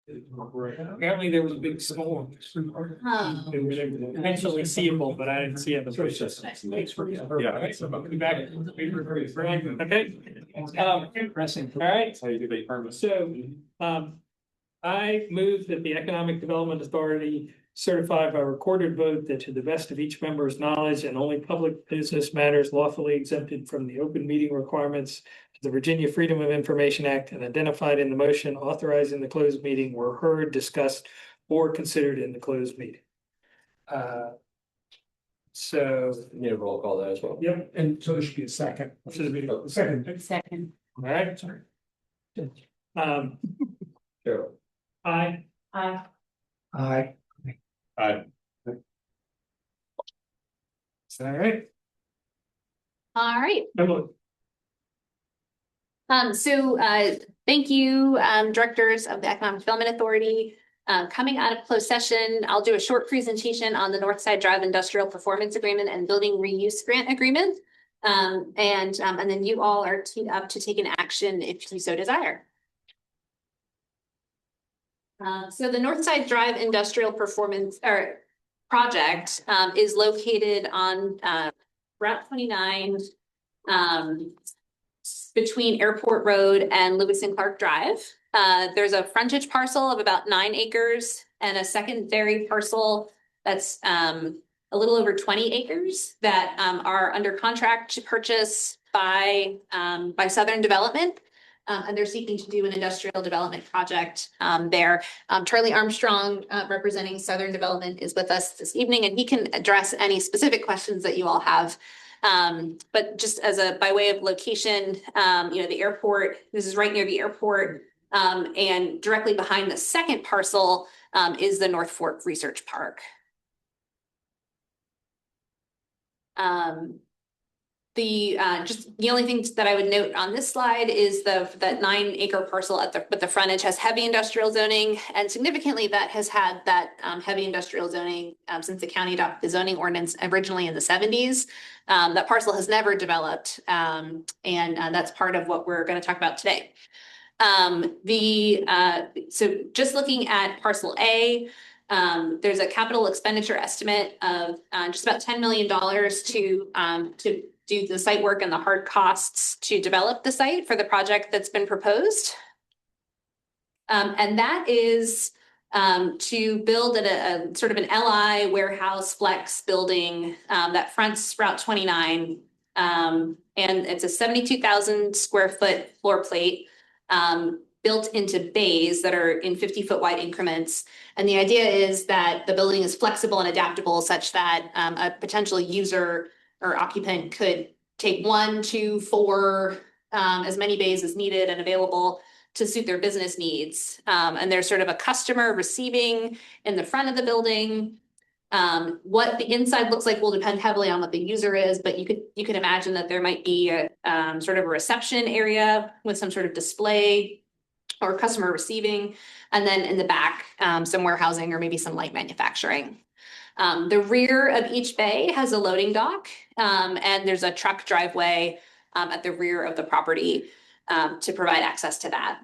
Apparently there was a big storm. Oh. They were eventually seeable, but I didn't see it. Yeah. Be back. Okay. Impressive. All right. That's how you do the permit. So, I move that the Economic Development Authority certify by recorded vote that to the best of each member's knowledge and only public business matters lawfully exempted from the open meeting requirements of the Virginia Freedom of Information Act and identified in the motion authorizing the closed meeting were heard, discussed, or considered in the closed meeting. So, Need a roll call there as well. yep, And so there should be a second. should be, all Second. Second. right. Carol. Aye. Aye. Aye. Aye. All right. All right. Emily. Thank you, directors of the Economic Development Authority. Coming out of closed session, I'll do a short presentation on the Northside Drive Industrial Performance Agreement and Building Reuse Grant Agreement. And then you all are teed up to take an action if you so desire. So the Northside Drive Industrial Performance Project is located on Route 29 between Airport Road and Lewis and Clark Drive. There's a frontage parcel of about 9 acres and a secondary parcel that's a little over 20 acres that are under contract to purchase by Southern Development. And they're seeking to do an industrial development project there. Charlie Armstrong, representing Southern Development, is with us this evening, and he can address any specific questions that you all have. But just as by way of location, the airport, this is right near the airport, and directly behind the second parcel is the North Fork Research Park. The only thing that I would note on this slide is that 9-acre parcel with the frontage has heavy industrial zoning, and significantly that has had that heavy industrial zoning since the county adopted the zoning ordinance originally in the 70s. That parcel has never developed, and that's part of what we're going to talk about today. So just looking at parcel A, there's a capital expenditure estimate of just about $10 million to do the site work and the hard costs to develop the site for the project that's been proposed. And that is to build a sort of an LI warehouse flex building that fronts Route 29. And it's a 72,000 square foot floor plate built into bays that are in 50-foot wide increments. And the idea is that the building is flexible and adaptable such that a potential user or occupant could take 1, 2, 4, as many bays as needed and available to suit their business needs. And there's sort of a customer receiving in the front of the building. What the inside looks like will depend heavily on what the user is, but you could imagine that there might be a sort of a reception area with some sort of display or customer receiving, and then in the back, some warehousing or maybe some light manufacturing. The rear of each bay has a loading dock, and there's a truck driveway at the rear of the property to provide access to that.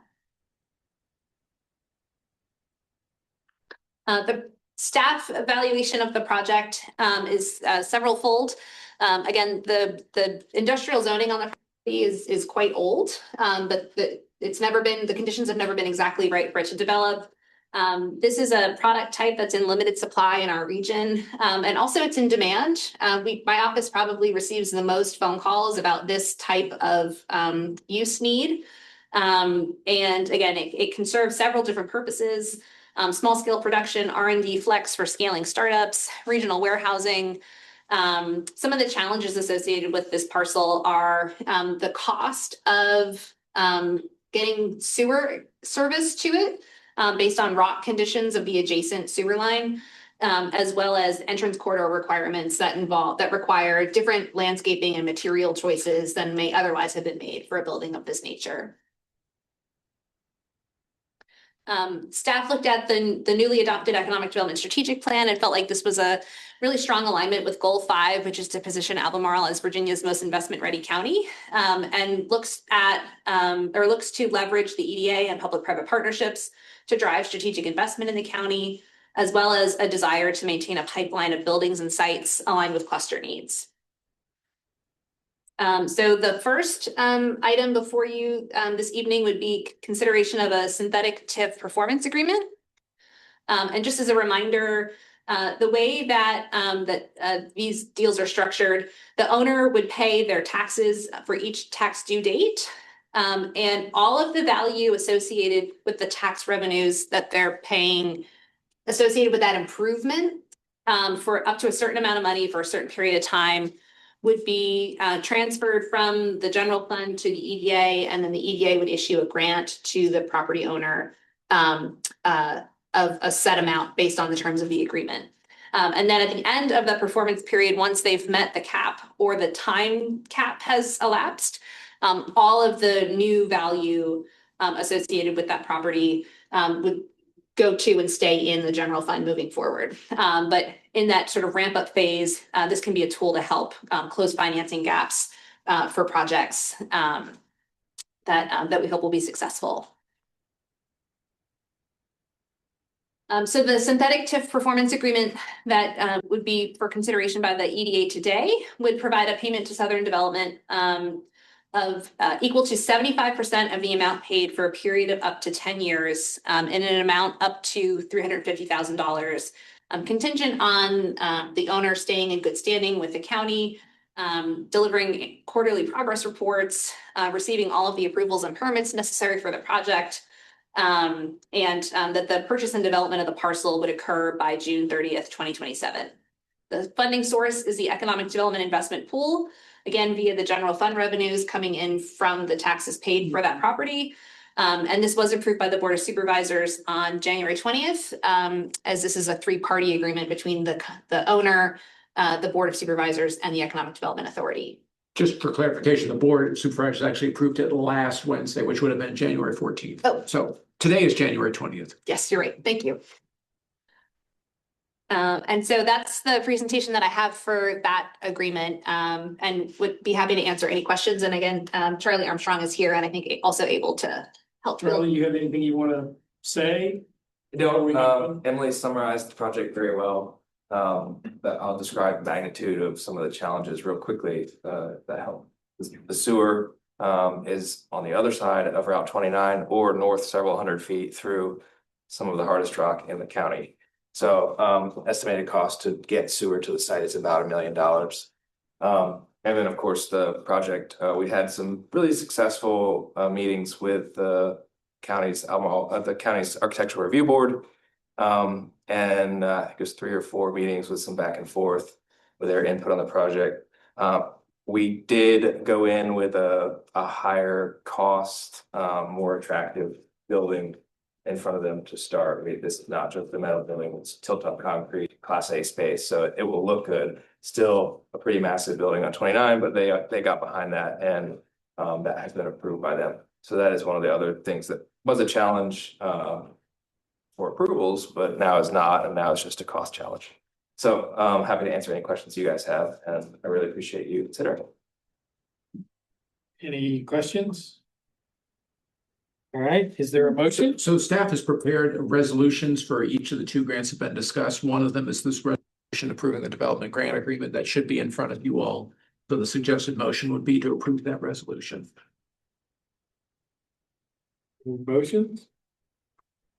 The staff evaluation of the project is several-fold. Again, the industrial zoning on the property is quite old, but the conditions have never been exactly right for it to develop. This is a product type that's in limited supply in our region, and also it's in demand. My office probably receives the most phone calls about this type of use need. And again, it can serve several different purposes. Small scale production, R&D flex for scaling startups, regional warehousing. Some of the challenges associated with this parcel are the cost of getting sewer service to it based on rock conditions of the adjacent sewer line, as well as entrance corridor requirements that require different landscaping and material choices than may otherwise have been made for a building of this nature. Staff looked at the newly adopted economic development strategic plan and felt like this was a really strong alignment with goal 5, which is to position Albemarle as Virginia's most investment-ready county, and looks to leverage the EDA and public-private partnerships to drive strategic investment in the county, as well as a desire to maintain a pipeline of buildings and sites aligned with cluster needs. So the first item before you this evening would be consideration of a synthetic TIF performance agreement. And just as a reminder, the way that these deals are structured, the owner would pay their taxes for each tax due date. And all of the value associated with the tax revenues that they're paying associated with that improvement for up to a certain amount of money for a certain period of time would be transferred from the general fund to the EDA, and then the EDA would issue a grant to the property owner of a set amount based on the terms of the agreement. And then at the end of the performance period, once they've met the cap or the time cap has elapsed, all of the new value associated with that property would go to and stay in the general fund moving forward. But in that sort of ramp up phase, this can be a tool to help close financing gaps for projects that we hope will be successful. So the synthetic TIF performance agreement that would be for consideration by the EDA today would provide a payment to Southern Development of equal to 75% of the amount paid for a period of up to 10 years in an amount up to $350,000, contingent on the owner staying in good standing with the county, delivering quarterly progress reports, receiving all of the approvals and permits necessary for the project, and that the purchase and development of the parcel would occur by June 30th, 2027. The funding source is the Economic Development Investment Pool, again, via the general fund revenues coming in from the taxes paid for that property. And this was approved by the Board of Supervisors on January 20th, as this is a 3-party agreement between the owner, the Board of Supervisors, and the Economic Development Authority. Just for clarification, the board of supervisors actually approved it last Wednesday, which would have been January 14th. Oh. So today is January 20th. Yes, you're right. Thank you. And so that's the presentation that I have for that agreement, and would be happy to answer any questions. And again, Charlie Armstrong is here and I think also able to help. Charlie, you have anything you want to say? No, Emily summarized the project very well. But I'll describe the magnitude of some of the challenges real quickly that help. The sewer is on the other side of Route 29 or north several hundred feet through some of the hardest rock in the county. So estimated cost to get sewer to the site is about $1 million. And then, of course, the project, we had some really successful meetings with the county's Architectural Review Board. And I think it was 3 or 4 meetings with some back and forth with their input on the project. We did go in with a higher cost, more attractive building in front of them to start. I mean, this is not just the metal building, it's tilt-up concrete, Class A space, so it will look good. Still a pretty massive building on 29, but they got behind that, and that has been approved by them. So that is one of the other things that was a challenge for approvals, but now is not, and now it's just a cost challenge. So I'm happy to answer any questions you guys have, and I really appreciate you considering. Any questions? All right, is there a motion? So staff has prepared resolutions for each of the 2 grants that have been discussed. One of them is this resolution approving the development grant agreement that should be in front of you all. So the suggested motion would be to approve that resolution. Motions?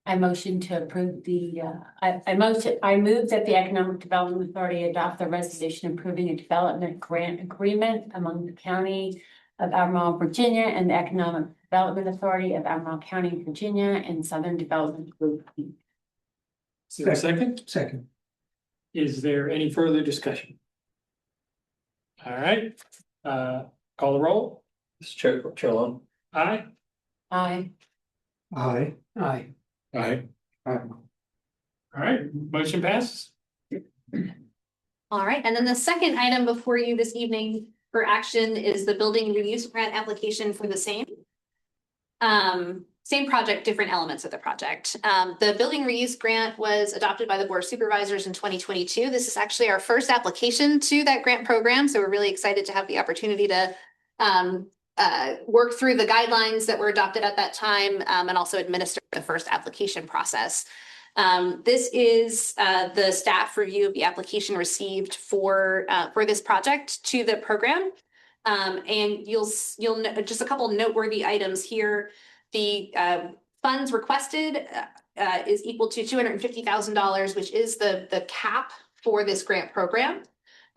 I motion to approve the, I move that the Economic Development Authority adopt the resolution approving a development grant agreement among the County of Albemarle, Virginia, and the Economic Development Authority of Albemarle County, Virginia, and Southern Development Group. Is there a second? Second. Is there any further discussion? All right, call the roll. Chair Lund. Aye. Aye. Aye. Aye. Aye. All right, motion passes. All right, and then the second item before you this evening for action is the building reuse grant application for the same. same project, different elements of the project. The building reuse grant was adopted by the Board of Supervisors in 2022. This is actually our first application to that grant program, so we're really excited to have the opportunity to work through the guidelines that were adopted at that time, and also administer the first application process. This is the staff review of the application received for this project to the program. And you'll know just a couple noteworthy items here. The funds requested is equal to $250,000, which is the cap for this grant program.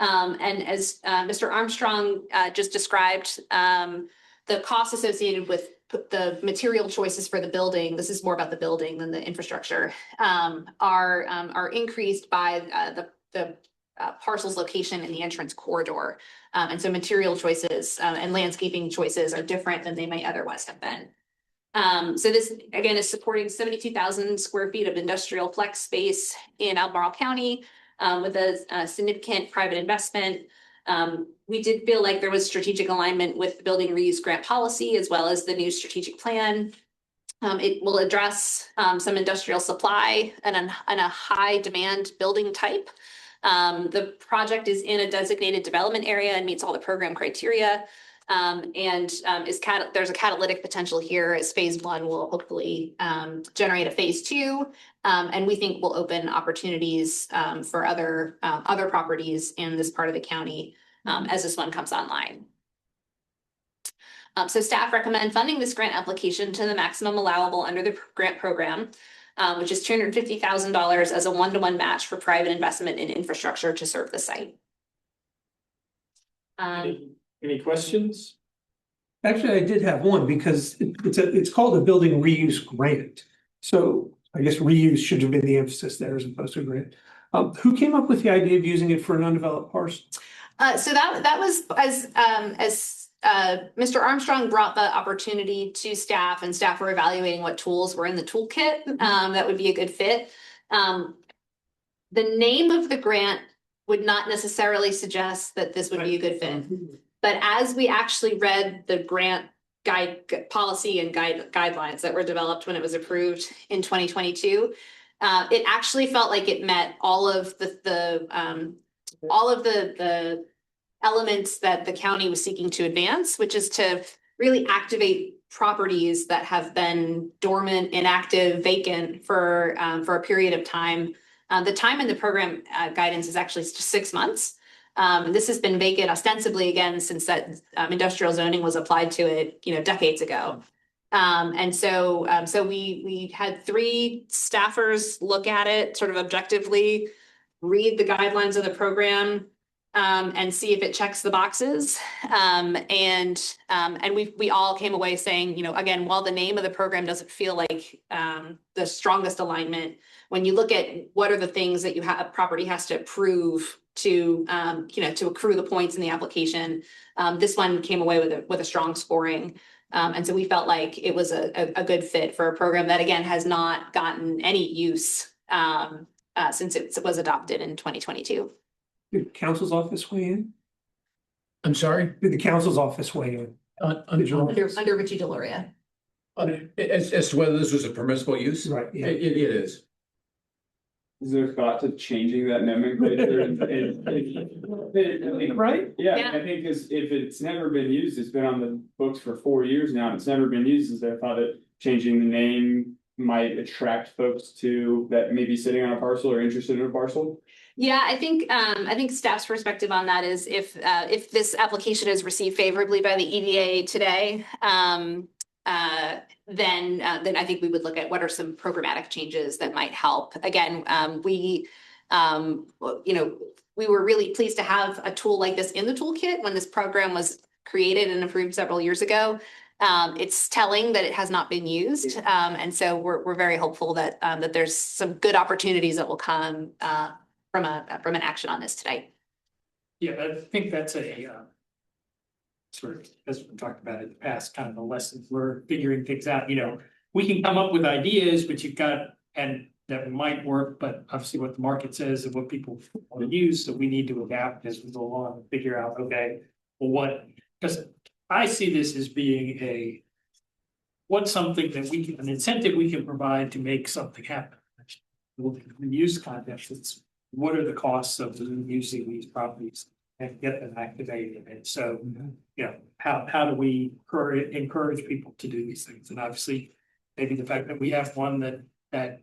And as Mr. Armstrong just described, the costs associated with the material choices for the building, this is more about the building than the infrastructure, are increased by the parcel's location in the entrance corridor. And so material choices and landscaping choices are different than they might otherwise have been. So this, again, is supporting 72,000 square feet of industrial flex space in Albemarle County with a significant private investment. We did feel like there was strategic alignment with the building reuse grant policy as well as the new strategic plan. It will address some industrial supply and a high demand building type. The project is in a designated development area and meets all the program criteria. There's a catalytic potential here as phase one will hopefully generate a phase two. And we think will open opportunities for other properties in this part of the county as this one comes online. So staff recommend funding this grant application to the maximum allowable under the grant program, which is $250,000 as a one-to-one match for private investment in infrastructure to serve the site. Any questions? Actually, I did have one because it's called a building reuse grant. So I guess reuse should have been the emphasis there as opposed to a grant. Who came up with the idea of using it for an undeveloped parcel? So that was as Mr. Armstrong brought the opportunity to staff, and staff were evaluating what tools were in the toolkit that would be a good fit. The name of the grant would not necessarily suggest that this would be a good fit. But as we actually read the grant policy and guidelines that were developed when it was approved in 2022, it actually felt like it met all of the elements that the county was seeking to advance, which is to really activate properties that have been dormant, inactive, vacant for a period of time. The time in the program guidance is actually just 6 months. This has been vacant ostensibly again since that industrial zoning was applied to it, decades ago. And so we had 3 staffers look at it sort of objectively, read the guidelines of the program, and see if it checks the boxes. And we all came away saying, again, while the name of the program doesn't feel like the strongest alignment, when you look at what are the things that a property has to prove to accrue the points in the application, this one came away with a strong scoring. And so we felt like it was a good fit for a program that, again, has not gotten any use since it was adopted in 2022. Did the council's office weigh in? I'm sorry? Did the council's office weigh in? Under Richie Deloria. As to whether this was a permissible use? Right, yeah. It is. Is there thought to changing that nomenclature? Right? Yeah, I think if it's never been used, it's been on the books for 4 years now, and it's never been used, is there thought that changing the name might attract folks to that may be sitting on a parcel or interested in a parcel? Yeah, I think staff's perspective on that is if this application is received favorably by the EDA today, then I think we would look at what are some programmatic changes that might help. Again, we were really pleased to have a tool like this in the toolkit when this program was created and approved several years ago. It's telling that it has not been used, and so we're very hopeful that there's some good opportunities that will come from an action on this today. Yeah, I think that's a sort of, as we talked about in the past, kind of the lessons learned, figuring things out. We can come up with ideas, but and that might work, but obviously what the market says and what people want to use, so we need to adapt as we go along and figure out, okay, well, because I see this as being what's something that we can, an incentive we can provide to make something happen? The use context, it's what are the costs of using these properties and get them activated? And so, you know, how do we encourage people to do these things? And obviously, maybe the fact that we have one that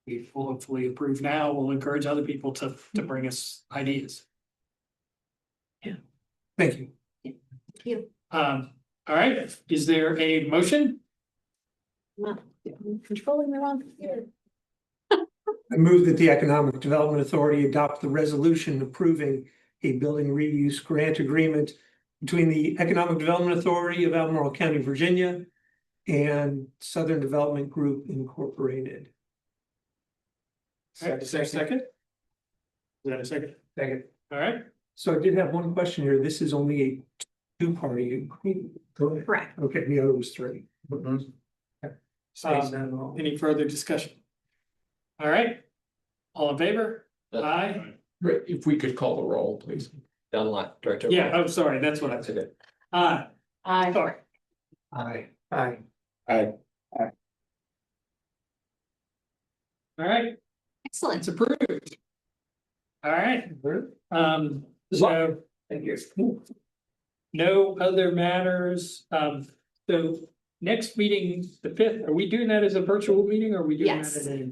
we will hopefully approve now will encourage other people to bring us ideas. Thank you. All right, is there a motion? Controlling the wrong. I move that the Economic Development Authority adopt the resolution approving a building reuse grant agreement between the Economic Development Authority of Albemarle County, Virginia, and Southern Development Group Incorporated. All right, is there a second? Is that a second? Second. All right, So I did have one question here. This is only a two-party agreement. Go ahead. Correct. Okay, the other was three. any further discussion? All right, all in favor? Aye. Great, if we could call the roll, please. Down the line, Director. Yeah, I'm sorry, that's what I That's said. okay. Aye, I, sorry. Aye. Aye. All right, Excellent. it's approved. All right, so Thank you. no other matters. So next meeting, the 5th, are we doing that as a virtual meeting or are we doing that Yes. as a?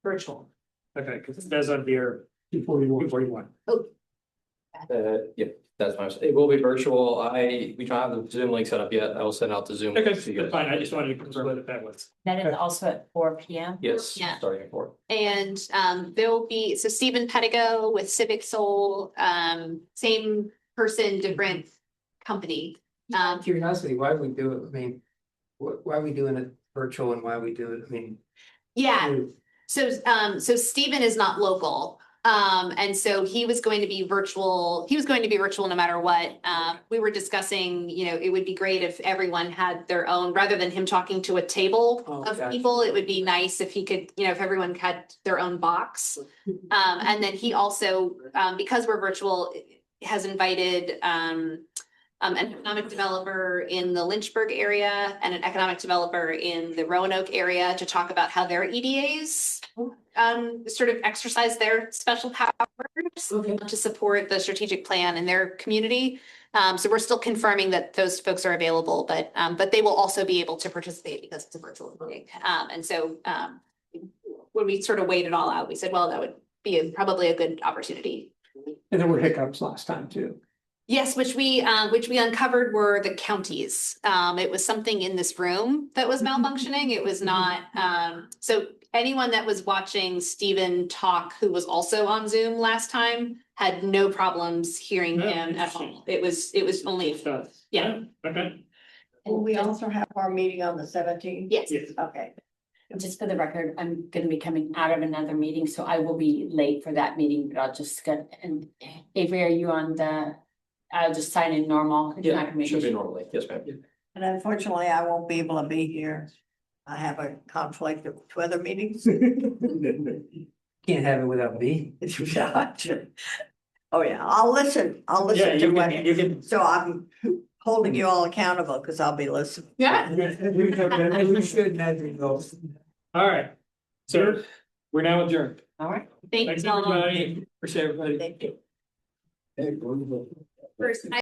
Virtual. Okay, because it says on here 241. 241. Yep, that's fine. It will be virtual. We don't have the Zoom link set up yet. I will send out the Zoom. Okay, link that's to you guys. fine. I just wanted to confirm that that was. that is also at 4 p.m. Yes, Yeah. starting at 4. And there will be, so Stephen Pedigo with Civic Soul, same person, different company. Curiosity, why we do it, I mean, why are we doing it virtual and why we do it, I mean. Yeah, so Stephen is not local. And so he was going to be virtual no matter what. We were discussing, you know, it would be great if everyone had their own, rather than him talking to a table Oh, of gotcha. people, it would be nice if he could, you know, if everyone had their own box. And then he also, because we're virtual, has invited, an economic developer in the Lynchburg area and an economic developer in the Roanoke area to talk about how their EDAs sort of exercise their special powers to support the strategic plan in their community. So we're still confirming that those folks are available, but they will also be able to participate because it's a virtual meeting. And so when we sort of weighed it all out, we said, well, that would be probably a good opportunity. And there were hiccups last time too. Yes, which we uncovered were the counties. It was something in this room that was malfunctioning. It was not, so anyone that was watching Stephen talk, who was also on Zoom last time, had no problems hearing Oh, him at all. It was only, yeah. Okay. Will we also have our meeting on the 17th? Yes. Yes. Okay. Just for the record, I'm gonna be coming out of another meeting, so I will be late for that meeting, but I'll just get, and Avery, are you on the? I'll just sign in normal. It's not gonna be an Should be issue. normally. Yes, ma'am. And unfortunately, I won't be able to be here. I have a conflict of 2 other meetings. Can't have it without me. Oh, yeah, I'll listen. I'll Yeah, listen to you what, can, so I'm holding you all accountable because I'll be listening. Yeah. We should never go. all right. So we're now adjourned. All right. Thanks Thanks, all. everybody. Appreciate everybody. Thank you. First,